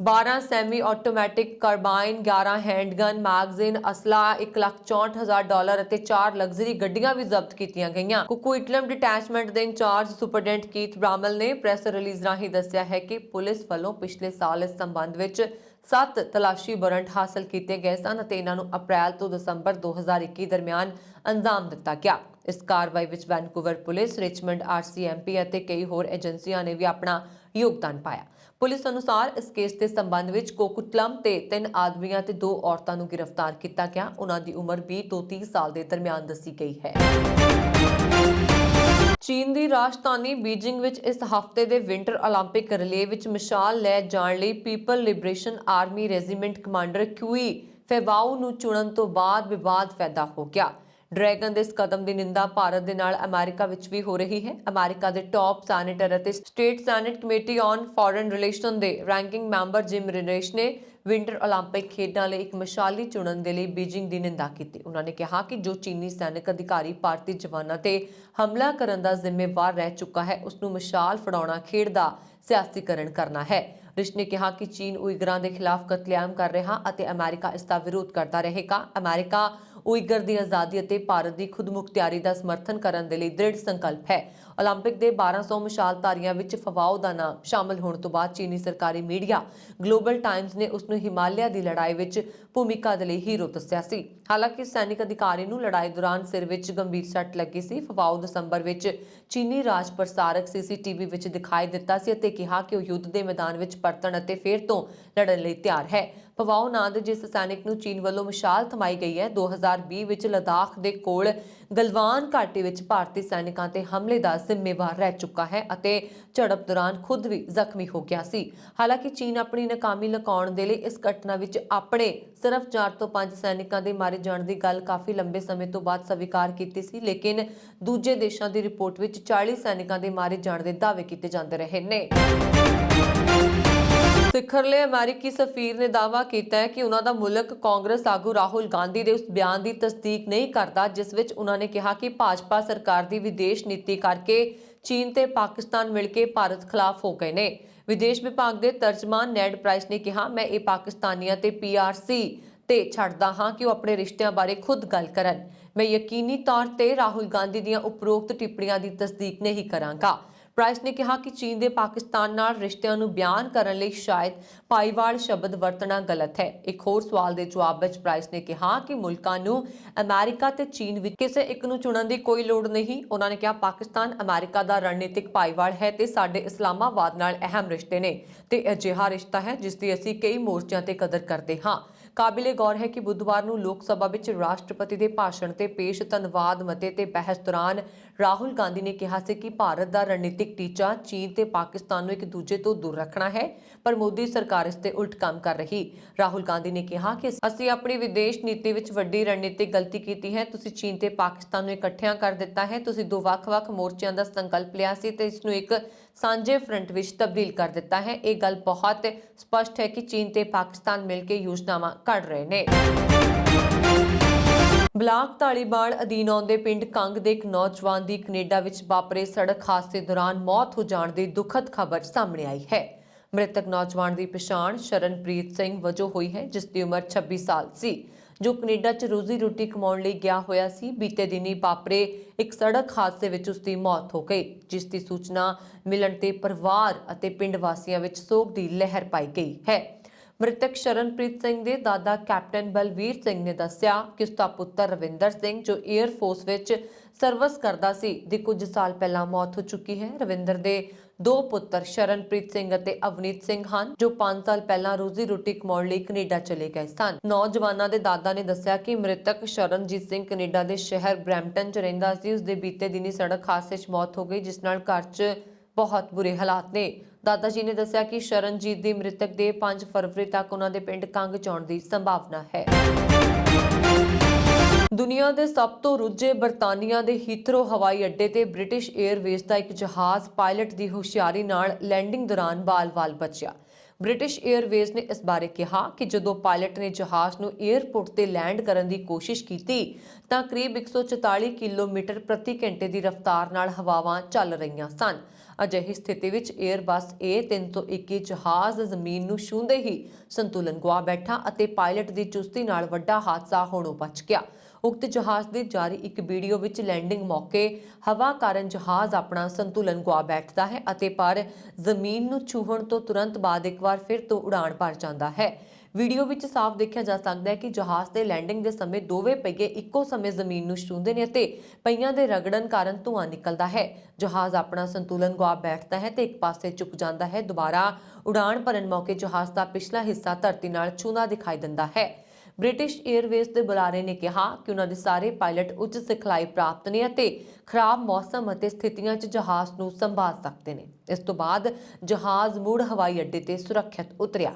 12 semi automatic carbine, 11 handgun, magazine, ਅਸਲਾ, $1,64,000 ਅਤੇ 4 ਲਗਜ਼ਰੀ ਗੱਡੀਆਂ ਵੀ ਜ਼ਬਤ ਕੀਤੀਆਂ ਗਈਆਂ। ਕੋਕੋਇਟਲਮ ਡਿਟੈਚਮੈਂਟ ਦੇ ਇੰਚਾਰਜ ਸੁਪਰਡੈਂਟ ਕੀਥ ਬ੍ਰਾਮਲ ਨੇ ਪ੍ਰੈਸ ਰਿਲੀਜ਼ ਰਾਹੀਂ ਦੱਸਿਆ ਹੈ ਕਿ ਪੁਲਿਸ ਵੱਲੋਂ ਪਿਛਲੇ ਸਾਲ ਇਸ ਸੰਬੰਧ ਵਿੱਚ 7 ਤਲਾਸ਼ੀ ਵਾਰੰਟ ਹਾਸਲ ਕੀਤੇ ਗਏ ਸਨ ਅਤੇ ਇਹਨਾਂ ਨੂੰ ਅਪ੍ਰੈਲ ਤੋਂ ਦਸੰਬਰ 2021 ਦਰਮਿਆਨ ਅੰਜਾਮ ਦਿੱਤਾ ਗਿਆ। ਇਸ ਕਾਰਵਾਈ ਵਿੱਚ ਵੈਨਕੂਵਰ ਪੁਲਿਸ, ਰਿਚਮੰਡ ਆਰਸੀਐਮਪੀ ਅਤੇ ਕਈ ਹੋਰ ਏਜੰਸੀਆਂ ਨੇ ਵੀ ਆਪਣਾ ਯੋਗਦਾਨ ਪਾਇਆ। ਪੁਲਿਸ ਅਨੁਸਾਰ ਇਸ ਕੇਸ ਦੇ ਸੰਬੰਧ ਵਿੱਚ ਕੋਕੋਇਟਲਮ ਤੇ 3 ਆਦਮੀਆਂ ਤੇ 2 ਔਰਤਾਂ ਨੂੰ ਗ੍ਰਿਫਤਾਰ ਕੀਤਾ ਗਿਆ। ਉਹਨਾਂ ਦੀ ਉਮਰ 20 ਤੋਂ 30 ਸਾਲ ਦੇ ਦਰਮਿਆਨ ਦੱਸੀ ਗਈ ਹੈ। ਚੀਨ ਦੀ ਰਾਜਧਾਨੀ ਬੀਜਿੰਗ ਵਿੱਚ ਇਸ ਹਫ਼ਤੇ ਦੇ ਵਿੰਟਰ 올림픽 ਰਿਲੇ ਵਿੱਚ ਮਿਸਾਲ ਲੈ ਜਾਣ ਲਈ people liberation army regiment commander Qi Fabao ਨੂੰ ਚੁਣਨ ਤੋਂ ਬਾਅਦ ਵਿਵਾਦ ਪੈਦਾ ਹੋ ਗਿਆ। ਡਰੈਗਨ ਦੇ ਇਸ ਕਦਮ ਦੀ ਨਿੰਦਾ ਭਾਰਤ ਦੇ ਨਾਲ ਅਮਰੀਕਾ ਵਿੱਚ ਵੀ ਹੋ ਰਹੀ ਹੈ। ਅਮਰੀਕਾ ਦੇ ਟੌਪ ਸੈਨੇਟਰ ਅਤੇ state senate committee on foreign relation ਦੇ ਰੈਂਕਿੰਗ ਮੈਂਬਰ ਜਿਮ ਰਿਨੇਸ਼ ਨੇ ਵਿੰਟਰ 올림픽 ਖੇਡਾਂ ਲਈ ਇੱਕ ਮਿਸਾਲੀ ਚੁਣਨ ਦੇ ਲਈ ਬੀਜਿੰਗ ਦੀ ਨਿੰਦਾ ਕੀਤੀ। ਉਹਨਾਂ ਨੇ ਕਿਹਾ ਕਿ ਜੋ ਚੀਨੀ ਸੈਨਿਕ ਅਧਿਕਾਰੀ ਭਾਰਤੀ ਜਵਾਨਾਂ ਤੇ ਹਮਲਾ ਕਰਨ ਦਾ ਜ਼ਿੰਮੇਵਾਰ ਰਹਿ ਚੁੱਕਾ ਹੈ, ਉਸ ਨੂੰ ਮਿਸਾਲ ਫੜਾਉਣਾ ਖੇਡ ਦਾ ਸਿਆਸੀਕਰਨ ਕਰਨਾ ਹੈ। ਰਿਸ਼ ਨੇ ਕਿਹਾ ਕਿ ਚੀਨ ਉਈਗਰਾਂ ਦੇ ਖਿਲਾਫ ਕਤਲੇਆਮ ਕਰ ਰਿਹਾ ਅਤੇ ਅਮਰੀਕਾ ਇਸ ਦਾ ਵਿਰੋਧ ਕਰਦਾ ਰਹੇਗਾ। ਅਮਰੀਕਾ ਉਈਗਰ ਦੀ ਆਜ਼ਾਦੀ ਅਤੇ ਭਾਰਤ ਦੀ ਖੁਦਮੁਖਤਿਆਰੀ ਦਾ ਸਮਰਥਨ ਕਰਨ ਦੇ ਲਈ ਦ੍ਰਿੜ ਸੰਕਲਪ ਹੈ। 올림픽 ਦੇ 1200 ਮਿਸਾਲਧਾਰੀਆਂ ਵਿੱਚ ਫਵਾਓ ਦਾ ਨਾਮ ਸ਼ਾਮਲ ਹੋਣ ਤੋਂ ਬਾਅਦ ਚੀਨੀ ਸਰਕਾਰੀ ਮੀਡੀਆ ਗਲੋਬਲ ਟਾਈਮਜ਼ ਨੇ ਉਸ ਨੂੰ ਹਿਮਾਲਿਆ ਦੀ ਲੜਾਈ ਵਿੱਚ ਭੂਮਿਕਾ ਦੇ ਲਈ ਹੀਰੋ ਦੱਸਿਆ ਸੀ। ਹਾਲਾਂਕਿ ਸੈਨਿਕ ਅਧਿਕਾਰੀ ਨੂੰ ਲੜਾਈ ਦੌਰਾਨ ਸਿਰ ਵਿੱਚ ਗੰਭੀਰ ਸੱਟ ਲੱਗੀ ਸੀ। ਫਵਾਓ ਦਸੰਬਰ ਵਿੱਚ ਚੀਨੀ ਰਾਜ ਪ੍ਰਸਾਰਕ ਸੀਸੀਟੀਵੀ ਵਿੱਚ ਦਿਖਾਈ ਦਿੱਤਾ ਸੀ ਅਤੇ ਕਿਹਾ ਕਿ ਉਹ ਯੁੱਧ ਦੇ ਮੈਦਾਨ ਵਿੱਚ ਪਰਤਣ ਅਤੇ ਫਿਰ ਤੋਂ ਲੜਨ ਲਈ ਤਿਆਰ ਹੈ। ਫਵਾਓ ਨਾਂ ਦੇ ਜਿਸ ਸੈਨਿਕ ਨੂੰ ਚੀਨ ਵੱਲੋਂ ਮਿਸਾਲ ਥਮਾਈ ਗਈ ਹੈ, 2020 ਵਿੱਚ ਲਦਾਖ ਦੇ ਕੋਲ ਗਲਵਾਨ ਘਾਟੀ ਵਿੱਚ ਭਾਰਤੀ ਸੈਨਿਕਾਂ ਤੇ ਹਮਲੇ ਦਾ ਜ਼ਿੰਮੇਵਾਰ ਰਹਿ ਚੁੱਕਾ ਹੈ ਅਤੇ ਝੜਪ ਦੌਰਾਨ ਖੁਦ ਵੀ ਜ਼ਖਮੀ ਹੋ ਗਿਆ ਸੀ। ਹਾਲਾਂਕਿ ਚੀਨ ਆਪਣੀ ਨਾਕਾਮੀ ਲੁਕਾਉਣ ਦੇ ਲਈ ਇਸ ਘਟਨਾ ਵਿੱਚ ਆਪਣੇ ਸਿਰਫ 4 ਤੋਂ 5 ਸੈਨਿਕਾਂ ਦੇ ਮਾਰੇ ਜਾਣ ਦੀ ਗੱਲ ਕਾਫੀ ਲੰਬੇ ਸਮੇਂ ਤੋਂ ਬਾਅਦ ਸਵੀਕਾਰ ਕੀਤੀ ਸੀ, ਲੇਕਿਨ ਦੂਜੇ ਦੇਸ਼ਾਂ ਦੀ ਰਿਪੋਰਟ ਵਿੱਚ 40 ਸੈਨਿਕਾਂ ਦੇ ਮਾਰੇ ਜਾਣ ਦੇ ਦਾਅਵੇ ਕੀਤੇ ਜਾਂਦੇ ਰਹੇ ਨੇ। ਸਿਖਰਲੇ ਅਮਰੀਕੀ ਸਫੀਰ ਨੇ ਦਾਅਵਾ ਕੀਤਾ ਹੈ ਕਿ ਉਹਨਾਂ ਦਾ ਮੁਲਕ ਕਾਂਗਰਸ ਆਗੂ ਰਾਹੁਲ ਗਾਂਧੀ ਦੇ ਉਸ ਬਿਆਨ ਦੀ ਤਸਦੀਕ ਨਹੀਂ ਕਰਦਾ ਜਿਸ ਵਿੱਚ ਉਹਨਾਂ ਨੇ ਕਿਹਾ ਕਿ ਭਾਜਪਾ ਸਰਕਾਰ ਦੀ ਵਿਦੇਸ਼ ਨੀਤੀ ਕਰਕੇ ਚੀਨ ਤੇ ਪਾਕਿਸਤਾਨ ਮਿਲ ਕੇ ਭਾਰਤ ਖਿਲਾਫ ਹੋ ਗਏ ਨੇ। ਵਿਦੇਸ਼ ਵਿਭਾਗ ਦੇ ਤਰਜਮਾਨ ਨੈਡ ਪ੍ਰਾਈਸ ਨੇ ਕਿਹਾ, ਮੈਂ ਇਹ ਪਾਕਿਸਤਾਨੀਆਂ ਤੇ PRC ਤੇ ਛੱਡਦਾ ਹਾਂ ਕਿ ਉਹ ਆਪਣੇ ਰਿਸ਼ਤਿਆਂ ਬਾਰੇ ਖੁਦ ਗੱਲ ਕਰਨ। ਮੈਂ ਯਕੀਨੀ ਤੌਰ ਤੇ ਰਾਹੁਲ ਗਾਂਧੀ ਦੀਆਂ ਉਪਰੋਕਤ ਟਿੱਪਣੀਆਂ ਦੀ ਤਸਦੀਕ ਨਹੀਂ ਕਰਾਂਗਾ। ਪ੍ਰਾਈਸ ਨੇ ਕਿਹਾ ਕਿ ਚੀਨ ਦੇ ਪਾਕਿਸਤਾਨ ਨਾਲ ਰਿਸ਼ਤਿਆਂ ਨੂੰ ਬਿਆਨ ਕਰਨ ਲਈ ਸ਼ਾਇਦ ਭਾਈਵਾਲ ਸ਼ਬਦ ਵਰਤਣਾ ਗਲਤ ਹੈ। ਇੱਕ ਹੋਰ ਸਵਾਲ ਦੇ ਜਵਾਬ ਵਿੱਚ ਪ੍ਰਾਈਸ ਨੇ ਕਿਹਾ ਕਿ ਮੁਲਕਾਂ ਨੂੰ ਅਮਰੀਕਾ ਤੇ ਚੀਨ ਵਿੱਚ ਕਿਸੇ ਇੱਕ ਨੂੰ ਚੁਣਨ ਦੀ ਕੋਈ ਲੋੜ ਨਹੀਂ। ਉਹਨਾਂ ਨੇ ਕਿਹਾ, ਪਾਕਿਸਤਾਨ ਅਮਰੀਕਾ ਦਾ ਰਣਨੀਤਿਕ ਭਾਈਵਾਲ ਹੈ ਤੇ ਸਾਡੇ ਇਸਲਾਮਾਬਾਦ ਨਾਲ ਅਹਿਮ ਰਿਸ਼ਤੇ ਨੇ ਤੇ ਅਜਿਹਾ ਰਿਸ਼ਤਾ ਹੈ ਜਿਸ ਦੀ ਅਸੀਂ ਕਈ ਮੋਰਚਿਆਂ ਤੇ ਕਦਰ ਕਰਦੇ ਹਾਂ। ਕਾਬਿਲੇ ਗੌਰ ਹੈ ਕਿ ਬੁੱਧਵਾਰ ਨੂੰ ਲੋਕ ਸਭਾ ਵਿੱਚ ਰਾਸ਼ਟਰਪਤੀ ਦੇ ਭਾਸ਼ਣ ਤੇ ਪੇਸ਼ ਧੰਨਵਾਦ ਮਤੇ ਤੇ ਬਹਿਸ ਦੌਰਾਨ ਰਾਹੁਲ ਗਾਂਧੀ ਨੇ ਕਿਹਾ ਸੀ ਕਿ ਭਾਰਤ ਦਾ ਰਣਨੀਤਿਕ ਟੀਚਾ ਚੀਨ ਤੇ ਪਾਕਿਸਤਾਨ ਨੂੰ ਇੱਕ ਦੂਜੇ ਤੋਂ ਦੂਰ ਰੱਖਣਾ ਹੈ, ਪਰ ਮੋਦੀ ਸਰਕਾਰ ਇਸ ਤੇ ਉਲਟ ਕੰਮ ਕਰ ਰਹੀ। ਰਾਹੁਲ ਗਾਂਧੀ ਨੇ ਕਿਹਾ ਕਿ ਅਸੀਂ ਆਪਣੀ ਵਿਦੇਸ਼ ਨੀਤੀ ਵਿੱਚ ਵੱਡੀ ਰਣਨੀਤਿਕ ਗਲਤੀ ਕੀਤੀ ਹੈ। ਤੁਸੀਂ ਚੀਨ ਤੇ ਪਾਕਿਸਤਾਨ ਨੂੰ ਇਕੱਠਿਆਂ ਕਰ ਦਿੱਤਾ ਹੈ। ਤੁਸੀਂ 2 ਵੱਖ-ਵੱਖ ਮੋਰਚਿਆਂ ਦਾ ਸੰਕਲਪ ਲਿਆ ਸੀ ਤੇ ਇਸ ਨੂੰ ਇੱਕ ਸਾਂਝੇ ਫਰੰਟ ਵਿੱਚ ਤਬਦੀਲ ਕਰ ਦਿੱਤਾ ਹੈ। ਇਹ ਗੱਲ ਬਹੁਤ ਸਪਸ਼ਟ ਹੈ ਕਿ ਚੀਨ ਤੇ ਪਾਕਿਸਤਾਨ ਮਿਲ ਕੇ ਯੋਜਨਾਵਾਂ ਘੜ ਰਹੇ ਨੇ। ਬਲਾਕ ਧਾਲੀਵਾਲ ਅਧੀਨ ਆਉਂਦੇ ਪਿੰਡ ਕੰਗ ਦੇ ਇੱਕ ਨੌਜਵਾਨ ਦੀ ਕੈਨੇਡਾ ਵਿੱਚ ਵਾਪਰੇ ਸੜਕ ਹਾਦਸੇ ਦੌਰਾਨ ਮੌਤ ਹੋ ਜਾਣ ਦੀ ਦੁਖਦ ਖਬਰ ਸਾਹਮਣੇ ਆਈ ਹੈ। ਮ੍ਰਿਤਕ ਨੌਜਵਾਨ ਦੀ ਪਛਾਣ ਸ਼ਰਨਪ੍ਰੀਤ ਸਿੰਘ ਵਜੋਂ ਹੋਈ ਹੈ, ਜਿਸ ਦੀ ਉਮਰ 26 ਸਾਲ ਸੀ, ਜੋ ਕੈਨੇਡਾ 'ਚ ਰੋਜ਼ੀ ਰੋਟੀ ਕਮਾਉਣ ਲਈ ਗਿਆ ਹੋਇਆ ਸੀ। ਬੀਤੇ ਦਿਨੀ ਵਾਪਰੇ ਇੱਕ ਸੜਕ ਹਾਦਸੇ ਵਿੱਚ ਉਸ ਦੀ ਮੌਤ ਹੋ ਗਈ, ਜਿਸ ਦੀ ਸੂਚਨਾ ਮਿਲਣ ਤੇ ਪਰਿਵਾਰ ਅਤੇ ਪਿੰਡ ਵਾਸੀਆਂ ਵਿੱਚ ਸੋਗ ਦੀ ਲਹਿਰ ਪਾਈ ਗਈ ਹੈ। ਮ੍ਰਿਤਕ ਸ਼ਰਨਪ੍ਰੀਤ ਸਿੰਘ ਦੇ ਦਾਦਾ ਕੈਪਟਨ ਬਲਵੀਰ ਸਿੰਘ ਨੇ ਦੱਸਿਆ ਕਿ ਉਸ ਦਾ ਪੁੱਤਰ ਰਵਿੰਦਰ ਸਿੰਘ, ਜੋ 에ਅਰ ਫੋਰਸ ਵਿੱਚ ਸਰਵਿਸ ਕਰਦਾ ਸੀ, ਦੀ ਕੁਝ ਸਾਲ ਪਹਿਲਾਂ ਮੌਤ ਹੋ ਚੁੱਕੀ ਹੈ। ਰਵਿੰਦਰ ਦੇ ਦੋ ਪੁੱਤਰ ਸ਼ਰਨਪ੍ਰੀਤ ਸਿੰਘ ਅਤੇ ਅਵਨੀਤ ਸਿੰਘ ਹਨ, ਜੋ 5 ਸਾਲ ਪਹਿਲਾਂ ਰੋਜ਼ੀ ਰੋਟੀ ਕਮਾਉਣ ਲਈ ਕੈਨੇਡਾ ਚਲੇ ਗਏ ਸਨ। ਨੌਜਵਾਨਾਂ ਦੇ ਦਾਦਾ ਨੇ ਦੱਸਿਆ ਕਿ ਮ੍ਰਿਤਕ ਸ਼ਰਨਜੀਤ ਸਿੰਘ ਕੈਨੇਡਾ ਦੇ ਸ਼ਹਿਰ ਬਰੈਂਪਟਨ 'ਚ ਰਹਿੰਦਾ ਸੀ। ਉਸ ਦੇ ਬੀਤੇ ਦਿਨੀ ਸੜਕ ਹਾਦਸੇ 'ਚ ਮੌਤ ਹੋ ਗਈ, ਜਿਸ ਨਾਲ ਘਰ 'ਚ ਬਹੁਤ ਬੁਰੇ ਹਾਲਾਤ ਨੇ। ਦਾਦਾ ਜੀ ਨੇ ਦੱਸਿਆ ਕਿ ਸ਼ਰਨਜੀਤ ਦੀ ਮ੍ਰਿਤਕ ਦੇ 5 ਫਰਵਰੀ ਤੱਕ ਉਹਨਾਂ ਦੇ ਪਿੰਡ ਕੰਗ ਜਾਣ ਦੀ ਸੰਭਾਵਨਾ ਹੈ। ਦੁਨੀਆ ਦੇ ਸਭ ਤੋਂ ਰੁੱਝੇ ਬਰਤਾਨੀਆ ਦੇ ਹੀਥਰੋ ਹਵਾਈ ਅੱਡੇ ਤੇ ਬ੍ਰਿਟਿਸ਼ 에ਅਰਵੇਜ਼ ਦਾ ਇੱਕ ਜਹਾਜ਼ ਪਾਇਲਟ ਦੀ ਹੁਸ਼ਿਆਰੀ ਨਾਲ ਲੈਂਡਿੰਗ ਦੌਰਾਨ ਬਾਲ-ਬਾਲ ਬਚਿਆ। ਬ੍ਰਿਟਿਸ਼ 에ਅਰਵੇਜ਼ ਨੇ ਇਸ ਬਾਰੇ ਕਿਹਾ ਕਿ ਜਦੋਂ ਪਾਇਲਟ ਨੇ ਜਹਾਜ਼ ਨੂੰ 에ਅਰਪੋਰਟ ਤੇ ਲੈਂਡ ਕਰਨ ਦੀ ਕੋਸ਼ਿਸ਼ ਕੀਤੀ ਤਾਂ ਕਰੀਬ 144 ਕਿਲੋਮੀਟਰ ਪ੍ਰਤੀ ਘੰਟੇ ਦੀ ਰਫ਼ਤਾਰ ਨਾਲ ਹਵਾਵਾਂ ਚੱਲ ਰਹੀਆਂ ਸਨ। ਅਜਿਹੀ ਸਥਿਤੀ ਵਿੱਚ 에ਅਰਬਸ A321 ਜਹਾਜ਼ ਜ਼ਮੀਨ ਨੂੰ ਛੂੰਹਦੇ ਹੀ ਸੰਤੁਲਨ ਗੁਆ ਬੈਠਾ ਅਤੇ ਪਾਇਲਟ ਦੀ ਚੁਸਤੀ ਨਾਲ ਵੱਡਾ ਹਾਦਸਾ ਹੋਣੋਂ ਬਚ ਗਿਆ। ਉਕਤ ਜਹਾਜ਼ ਦੀ ਜਾਰੀ ਇੱਕ ਵੀਡੀਓ ਵਿੱਚ ਲੈਂਡਿੰਗ ਮੌਕੇ ਹਵਾ ਕਾਰਨ ਜਹਾਜ਼ ਆਪਣਾ ਸੰਤੁਲਨ ਗੁਆ ਬੈਠਦਾ ਹੈ ਅਤੇ ਪਰ ਜ਼ਮੀਨ ਨੂੰ ਛੂਹਣ ਤੋਂ ਤੁਰੰਤ ਬਾਅਦ ਇੱਕ ਵਾਰ ਫਿਰ ਤੋਂ ਉਡਾਣ ਭਰ ਜਾਂਦਾ ਹੈ। ਵੀਡੀਓ ਵਿੱਚ ਸਾਫ਼ ਦੇਖਿਆ ਜਾ ਸਕਦਾ ਹੈ ਕਿ ਜਹਾਜ਼ ਦੇ ਲੈਂਡਿੰਗ ਦੇ ਸਮੇਂ ਦੋਵੇਂ ਪਹੀਏ ਇੱਕੋ ਸਮੇਂ ਜ਼ਮੀਨ ਨੂੰ ਛੂੰਹਦੇ ਨੇ ਅਤੇ ਪਹੀਆਂ ਦੇ ਰਗੜਨ ਕਾਰਨ ਧੂੰਆਂ ਨਿਕਲਦਾ ਹੈ। ਜਹਾਜ਼ ਆਪਣਾ ਸੰਤੁਲਨ ਗੁਆ ਬੈਠਦਾ ਹੈ ਤੇ ਇੱਕ ਪਾਸੇ ਝੁਕ ਜਾਂਦਾ ਹੈ। ਦੁਬਾਰਾ ਉਡਾਣ ਭਰਨ ਮੌਕੇ ਜਹਾਜ਼ ਦਾ ਪਿਛਲਾ ਹਿੱਸਾ ਧਰਤੀ ਨਾਲ ਛੂੰਹਦਾ ਦਿਖਾਈ ਦਿੰਦਾ ਹੈ। ਬ੍ਰਿਟਿਸ਼ 에ਅਰਵੇਜ਼ ਦੇ ਬੁਲਾਰੇ ਨੇ ਕਿਹਾ ਕਿ ਉਹਨਾਂ ਦੇ ਸਾਰੇ ਪਾਇਲਟ ਉੱਚ ਸਿਖਲਾਈ ਪ੍ਰਾਪਤ ਨੇ ਅਤੇ ਖਰਾਬ ਮੌਸਮ ਅਤੇ ਸਥਿਤੀਆਂ 'ਚ ਜਹਾਜ਼ ਨੂੰ ਸੰਭਾਲ ਸਕਦੇ ਨੇ। ਇਸ ਤੋਂ ਬਾਅਦ ਜਹਾਜ਼ ਮੁੜ ਹਵਾਈ ਅੱਡੇ ਤੇ ਸੁਰੱਖਿਅਤ ਉਤਰਿਆ।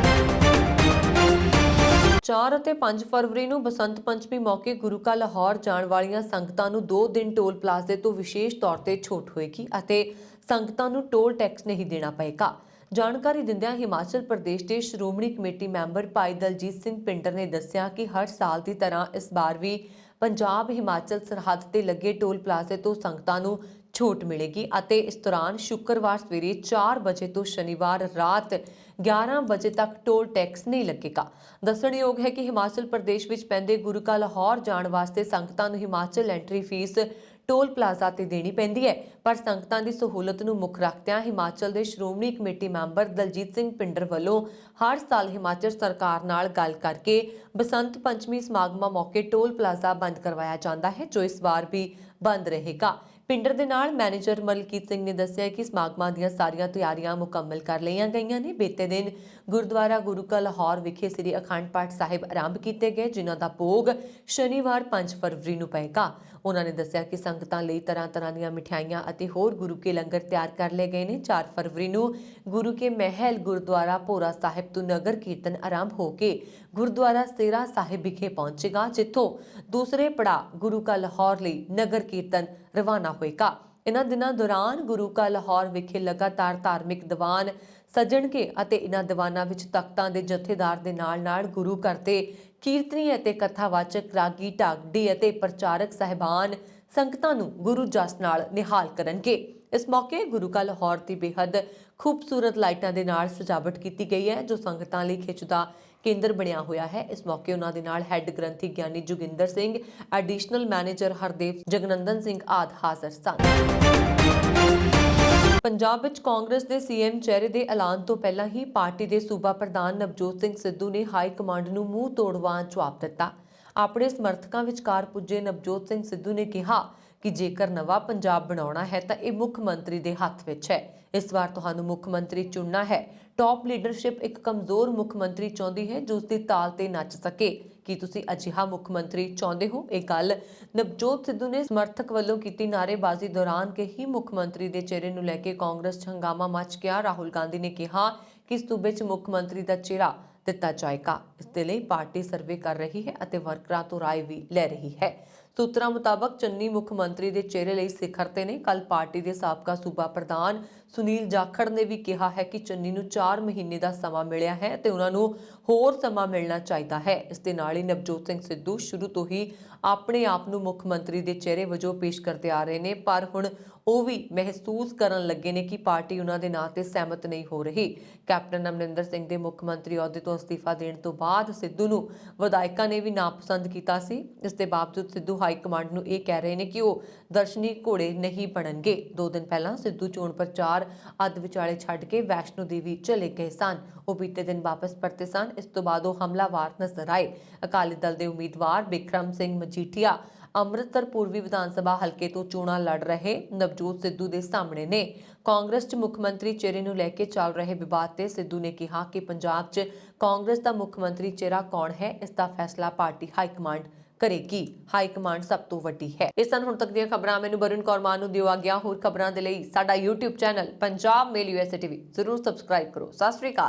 4 ਅਤੇ 5 ਫਰਵਰੀ ਨੂੰ ਬਸੰਤ ਪੰਚਮੀ ਮੌਕੇ ਗੁਰੂ ਕਾ ਲਾਹੌਰ ਜਾਣ ਵਾਲੀਆਂ ਸੰਗਤਾਂ ਨੂੰ 2 ਦਿਨ ਟੋਲ ਪਲਾਜ਼ੇ ਤੋਂ ਵਿਸ਼ੇਸ਼ ਤੌਰ ਤੇ ਛੋਟ ਹੋਏਗੀ ਅਤੇ ਸੰਗਤਾਂ ਨੂੰ ਟੋਲ ਟੈਕਸ ਨਹੀਂ ਦੇਣਾ ਪਏਗਾ। ਜਾਣਕਾਰੀ ਦਿੰਦਿਆਂ ਹਿਮਾਚਲ ਪ੍ਰਦੇਸ਼ ਦੇ ਸ਼੍ਰੋਮਣੀ ਕਮੇਟੀ ਮੈਂਬਰ ਭਾਈ ਦਲਜੀਤ ਸਿੰਘ ਪਿੰਡਰ ਨੇ ਦੱਸਿਆ ਕਿ ਹਰ ਸਾਲ ਦੀ ਤਰ੍ਹਾਂ ਇਸ ਵਾਰ ਵੀ ਪੰਜਾਬ ਹਿਮਾਚਲ ਸਰਹੱਦ ਤੇ ਲੱਗੇ ਟੋਲ ਪਲਾਜ਼ੇ ਤੋਂ ਸੰਗਤਾਂ ਨੂੰ ਛੋਟ ਮਿਲੇਗੀ ਅਤੇ ਇਸ ਦੌਰਾਨ ਸ਼ੁੱਕਰਵਾਰ ਸਵੇਰੇ 4 ਵਜੇ ਤੋਂ ਸ਼ਨੀਵਾਰ ਰਾਤ 11 ਵਜੇ ਤੱਕ ਟੋਲ ਟੈਕਸ ਨਹੀਂ ਲੱਗੇਗਾ। ਦੱਸਣਯੋਗ ਹੈ ਕਿ ਹਿਮਾਚਲ ਪ੍ਰਦੇਸ਼ ਵਿੱਚ ਪੈਂਦੇ ਗੁਰੂ ਕਾ ਲਾਹੌਰ ਜਾਣ ਵਾਸਤੇ ਸੰਗਤਾਂ ਨੂੰ Himachal entry fee toll plaza ਤੇ ਦੇਣੀ ਪੈਂਦੀ ਹੈ, ਪਰ ਸੰਗਤਾਂ ਦੀ ਸਹੂਲਤ ਨੂੰ ਮੁੱਖ ਰੱਖਦਿਆਂ ਹਿਮਾਚਲ ਦੇ ਸ਼੍ਰੋਮਣੀ ਕਮੇਟੀ ਮੈਂਬਰ ਦਲਜੀਤ ਸਿੰਘ ਪਿੰਡਰ ਵੱਲੋਂ ਹਰ ਸਾਲ ਹਿਮਾਚਲ ਸਰਕਾਰ ਨਾਲ ਗੱਲ ਕਰਕੇ ਬਸੰਤ ਪੰਚਮੀ ਸਮਾਗਮਾਂ ਮੌਕੇ ਟੋਲ ਪਲਾਜ਼ਾ ਬੰਦ ਕਰਵਾਇਆ ਜਾਂਦਾ ਹੈ, ਜੋ ਇਸ ਵਾਰ ਵੀ ਬੰਦ ਰਹੇਗਾ। ਪਿੰਡਰ ਦੇ ਨਾਲ ਮੈਨੇਜਰ ਮਲਕੀਤ ਸਿੰਘ ਨੇ ਦੱਸਿਆ ਕਿ ਸਮਾਗਮਾਂ ਦੀਆਂ ਸਾਰੀਆਂ ਤਿਆਰੀਆਂ ਮੁਕੰਮਲ ਕਰ ਲਈਆਂ ਗਈਆਂ ਨੇ। ਬੀਤੇ ਦਿਨ ਗੁਰਦੁਆਰਾ ਗੁਰੂ ਕਾ ਲਾਹੌਰ ਵਿਖੇ ਸ੍ਰੀ ਅਖੰਡ ਪਾਠ ਸਾਹਿਬ ਆਰੰਭ ਕੀਤੇ ਗਏ, ਜਿਨ੍ਹਾਂ ਦਾ ਭੋਗ ਸ਼ਨੀਵਾਰ 5 ਫਰਵਰੀ ਨੂੰ ਪਏਗਾ। ਉਹਨਾਂ ਨੇ ਦੱਸਿਆ ਕਿ ਸੰਗਤਾਂ ਲਈ ਤਰ੍ਹਾਂ-ਤਰ੍ਹਾਂ ਦੀਆਂ ਮਿਠਾਈਆਂ ਅਤੇ ਹੋਰ ਗੁਰੂ ਕੇ ਲੰਗਰ ਤਿਆਰ ਕਰ ਲਏ ਗਏ ਨੇ। 4 ਫਰਵਰੀ ਨੂੰ ਗੁਰੂ ਕੇ ਮਹਿਲ ਗੁਰਦੁਆਰਾ ਭੋਰਾ ਸਾਹਿਬ ਤੋਂ ਨਗਰ ਕੀਰਤਨ ਆਰੰਭ ਹੋ ਕੇ ਗੁਰਦੁਆਰਾ ਸੇਰਾ ਸਾਹਿਬ ਵਿਖੇ ਪਹੁੰਚੇਗਾ, ਜਿੱਥੋਂ ਦੂਸਰੇ ਪੜਾਅ ਗੁਰੂ ਕਾ ਲਾਹੌਰ ਲਈ ਨਗਰ ਕੀਰਤਨ ਰਵਾਨਾ ਹੋਏਗਾ। ਇਹਨਾਂ ਦਿਨਾਂ ਦੌਰਾਨ ਗੁਰੂ ਕਾ ਲਾਹੌਰ ਵਿਖੇ ਲਗਾਤਾਰ ਧਾਰਮਿਕ ਦੀਵਾਨ ਸਜਣਗੇ ਅਤੇ ਇਹਨਾਂ ਦੀਵਾਨਾਂ ਵਿੱਚ ਤਖਤਾਂ ਦੇ ਜਥੇਦਾਰ ਦੇ ਨਾਲ-ਨਾਲ ਗੁਰੂ ਘਰ ਦੇ ਕੀਰਤਨੀ ਅਤੇ ਕਥਾਵਾਚਕ ਰਾਗੀ ਢਾਡੀ ਅਤੇ ਪ੍ਰਚਾਰਕ ਸਾਹਿਬਾਨ ਸੰਗਤਾਂ ਨੂੰ ਗੁਰੂ ਜਸ ਨਾਲ ਨਿਹਾਲ ਕਰਨਗੇ। ਇਸ ਮੌਕੇ ਗੁਰੂ ਕਾ ਲਾਹੌਰ ਦੀ ਬੇਹੱਦ ਖੂਬਸੂਰਤ ਲਾਈਟਾਂ ਦੇ ਨਾਲ ਸਜਾਵਟ ਕੀਤੀ ਗਈ ਹੈ, ਜੋ ਸੰਗਤਾਂ ਲਈ ਖਿੱਚ ਦਾ ਕੇਂਦਰ ਬਣਿਆ ਹੋਇਆ ਹੈ। ਇਸ ਮੌਕੇ ਉਹਨਾਂ ਦੇ ਨਾਲ ਹੈੱਡ ਗ੍ਰੰਥੀ ਗਿਆਨੀ ਜੋਗਿੰਦਰ ਸਿੰਘ, ਐਡੀਸ਼ਨਲ ਮੈਨੇਜਰ ਹਰਦੇਵ ਜਗਨੰਦਨ ਸਿੰਘ ਆਦਿ ਹਾਜ਼ਰ ਸਨ। ਪੰਜਾਬ ਵਿੱਚ ਕਾਂਗਰਸ ਦੇ ਸੀਐਮ ਚਿਹਰੇ ਦੇ ਐਲਾਨ ਤੋਂ ਪਹਿਲਾਂ ਹੀ ਪਾਰਟੀ ਦੇ ਸੂਬਾ ਪ੍ਰਧਾਨ ਨਵਜੋਤ ਸਿੰਘ ਸਿੱਧੂ ਨੇ ਹਾਈ ਕਮਾਂਡ ਨੂੰ ਮੂੰਹ ਤੋੜਵਾਂ ਜਵਾਬ ਦਿੱਤਾ। ਆਪਣੇ ਸਮਰਥਕਾਂ ਵਿਚਕਾਰ ਪੁੱਜੇ ਨਵਜੋਤ ਸਿੰਘ ਸਿੱਧੂ ਨੇ ਕਿਹਾ ਕਿ ਜੇਕਰ ਨਵਾਂ ਪੰਜਾਬ ਬਣਾਉਣਾ ਹੈ ਤਾਂ ਇਹ ਮੁੱਖ ਮੰਤਰੀ ਦੇ ਹੱਥ ਵਿੱਚ ਹੈ। ਇਸ ਵਾਰ ਤੁਹਾਨੂੰ ਮੁੱਖ ਮੰਤਰੀ ਚੁਣਨਾ ਹੈ। ਟੌਪ ਲੀਡਰਸ਼ਿਪ ਇੱਕ ਕਮਜ਼ੋਰ ਮੁੱਖ ਮੰਤਰੀ ਚਾਹੁੰਦੀ ਹੈ, ਜੋ ਉਸ ਦੀ ਤਾਲ ਤੇ ਨੱਚ ਸਕੇ। ਕੀ ਤੁਸੀਂ ਅਜਿਹਾ ਮੁੱਖ ਮੰਤਰੀ ਚਾਹੁੰਦੇ ਹੋ? ਇਹ ਗੱਲ ਨਵਜੋਤ ਸਿੱਧੂ ਨੇ ਸਮਰਥਕ ਵੱਲੋਂ ਕੀਤੀ ਨਾਅਰੇਬਾਜ਼ੀ ਦੌਰਾਨ ਕਹੀ। ਮੁੱਖ ਮੰਤਰੀ ਦੇ ਚਿਹਰੇ ਨੂੰ ਲੈ ਕੇ ਕਾਂਗਰਸ 'ਚ ਹੰਗਾਮਾ ਮਚ ਗਿਆ। ਰਾਹੁਲ ਗਾਂਧੀ ਨੇ ਕਿਹਾ ਕਿ ਸੂਬੇ 'ਚ ਮੁੱਖ ਮੰਤਰੀ ਦਾ ਚਿਹਰਾ ਦਿੱਤਾ ਜਾਏਗਾ। ਇਸ ਦੇ ਲਈ ਪਾਰਟੀ ਸਰਵੇ ਕਰ ਰਹੀ ਹੈ ਅਤੇ ਵਰਕਰਾਂ ਤੋਂ ਰਾਏ ਵੀ ਲੈ ਰਹੀ ਹੈ। ਸੂਤਰਾਂ ਮੁਤਾਬਕ ਚੰਨੀ ਮੁੱਖ ਮੰਤਰੀ ਦੇ ਚਿਹਰੇ ਲਈ ਸਿਖਰ ਤੇ ਨੇ। ਕੱਲ ਪਾਰਟੀ ਦੇ ਸਾਬਕਾ ਸੂਬਾ ਪ੍ਰਧਾਨ ਸੁਨੀਲ ਜਾਖੜ ਨੇ ਵੀ ਕਿਹਾ ਹੈ ਕਿ ਚੰਨੀ ਨੂੰ 4 ਮਹੀਨੇ ਦਾ ਸਮਾਂ ਮਿਲਿਆ ਹੈ ਤੇ ਉਹਨਾਂ ਨੂੰ ਹੋਰ ਸਮਾਂ ਮਿਲਣਾ ਚਾਹੀਦਾ ਹੈ। ਇਸ ਦੇ ਨਾਲ ਹੀ ਨਵਜੋਤ ਸਿੰਘ ਸਿੱਧੂ ਸ਼ੁਰੂ ਤੋਂ ਹੀ ਆਪਣੇ ਆਪ ਨੂੰ ਮੁੱਖ ਮੰਤਰੀ ਦੇ ਚਿਹਰੇ ਵਜੋਂ ਪੇਸ਼ ਕਰਦੇ ਆ ਰਹੇ ਨੇ, ਪਰ ਹੁਣ ਉਹ ਵੀ ਮਹਿਸੂਸ ਕਰਨ ਲੱਗੇ ਨੇ ਕਿ ਪਾਰਟੀ ਉਹਨਾਂ ਦੇ ਨਾਂ ਤੇ ਸਹਿਮਤ ਨਹੀਂ ਹੋ ਰਹੀ। ਕੈਪਟਨ ਅਮਰਿੰਦਰ ਸਿੰਘ ਦੇ ਮੁੱਖ ਮੰਤਰੀ ਅਹੁਦੇ ਤੋਂ ਅਸਤੀਫਾ ਦੇਣ ਤੋਂ ਬਾਅਦ ਸਿੱਧੂ ਨੂੰ ਵਿਧਾਇਕਾਂ ਨੇ ਵੀ ਨਾਪਸੰਦ ਕੀਤਾ ਸੀ। ਇਸ ਦੇ ਬਾਵਜੂਦ ਸਿੱਧੂ ਹਾਈ ਕਮਾਂਡ ਨੂੰ ਇਹ ਕਹਿ ਰਹੇ ਨੇ ਕਿ ਉਹ ਦਰਸ਼ਨੀ ਘੋੜੇ ਨਹੀਂ ਬਣਨਗੇ। 2 ਦਿਨ ਪਹਿਲਾਂ ਸਿੱਧੂ ਚੋਣ ਪ੍ਰਚਾਰ ਅੱਧ ਵਿਚਾਲੇ ਛੱਡ ਕੇ ਵੈਸ਼ਨੋ ਦੇਵੀ ਚਲੇ ਗਏ ਸਨ। ਉਹ ਬੀਤੇ ਦਿਨ ਵਾਪਸ ਪਰਤੇ ਸਨ। ਇਸ ਤੋਂ ਬਾਅਦ ਉਹ ਹਮਲਾਵਾਰ ਨਜ਼ਰ ਆਏ। ਅਕਾਲੀ ਦਲ ਦੇ ਉਮੀਦਵਾਰ ਬਿਕਰਮ ਸਿੰਘ ਮਜੀਠੀਆ ਅੰਮ੍ਰਿਤਸਰ ਪੂਰਬੀ ਵਿਧਾਨ ਸਭਾ ਹਲਕੇ ਤੋਂ ਚੋਣਾਂ ਲੜ ਰਹੇ ਨਵਜੋਤ ਸਿੱਧੂ ਦੇ ਸਾਹਮਣੇ ਨੇ। ਕਾਂਗਰਸ 'ਚ ਮੁੱਖ ਮੰਤਰੀ ਚਿਹਰੇ ਨੂੰ ਲੈ ਕੇ ਚੱਲ ਰਹੇ ਵਿਵਾਦ ਤੇ ਸਿੱਧੂ ਨੇ ਕਿਹਾ ਕਿ ਪੰਜਾਬ 'ਚ ਕਾਂਗਰਸ ਦਾ ਮੁੱਖ ਮੰਤਰੀ ਚਿਹਰਾ ਕੌਣ ਹੈ, ਇਸ ਦਾ ਫੈਸਲਾ ਪਾਰਟੀ ਹਾਈ ਕਮਾਂਡ ਕਰੇਗੀ। ਹਾਈ ਕਮਾਂਡ ਸਭ ਤੋਂ ਵੱਡੀ ਹੈ। ਇਹ ਸਨ ਹੁਣ ਤੱਕ ਦੀਆਂ ਖਬਰਾਂ। ਮੈਨੂੰ ਵਰੁਣ ਕੌਰ ਮਾਨ ਨੂੰ ਦਿਓ ਆ ਗਿਆ। ਹੋਰ ਖਬਰਾਂ ਦੇ ਲਈ ਸਾਡਾ YouTube ਚੈਨਲ ਪੰਜਾਬ ਮੇਲ USA TV ਜ਼ਰੂਰ ਸਬਸਕ੍ਰਾਈਬ ਕਰੋ। ਸਤਿ ਸ਼੍ਰੀ ਅਕਾਲ।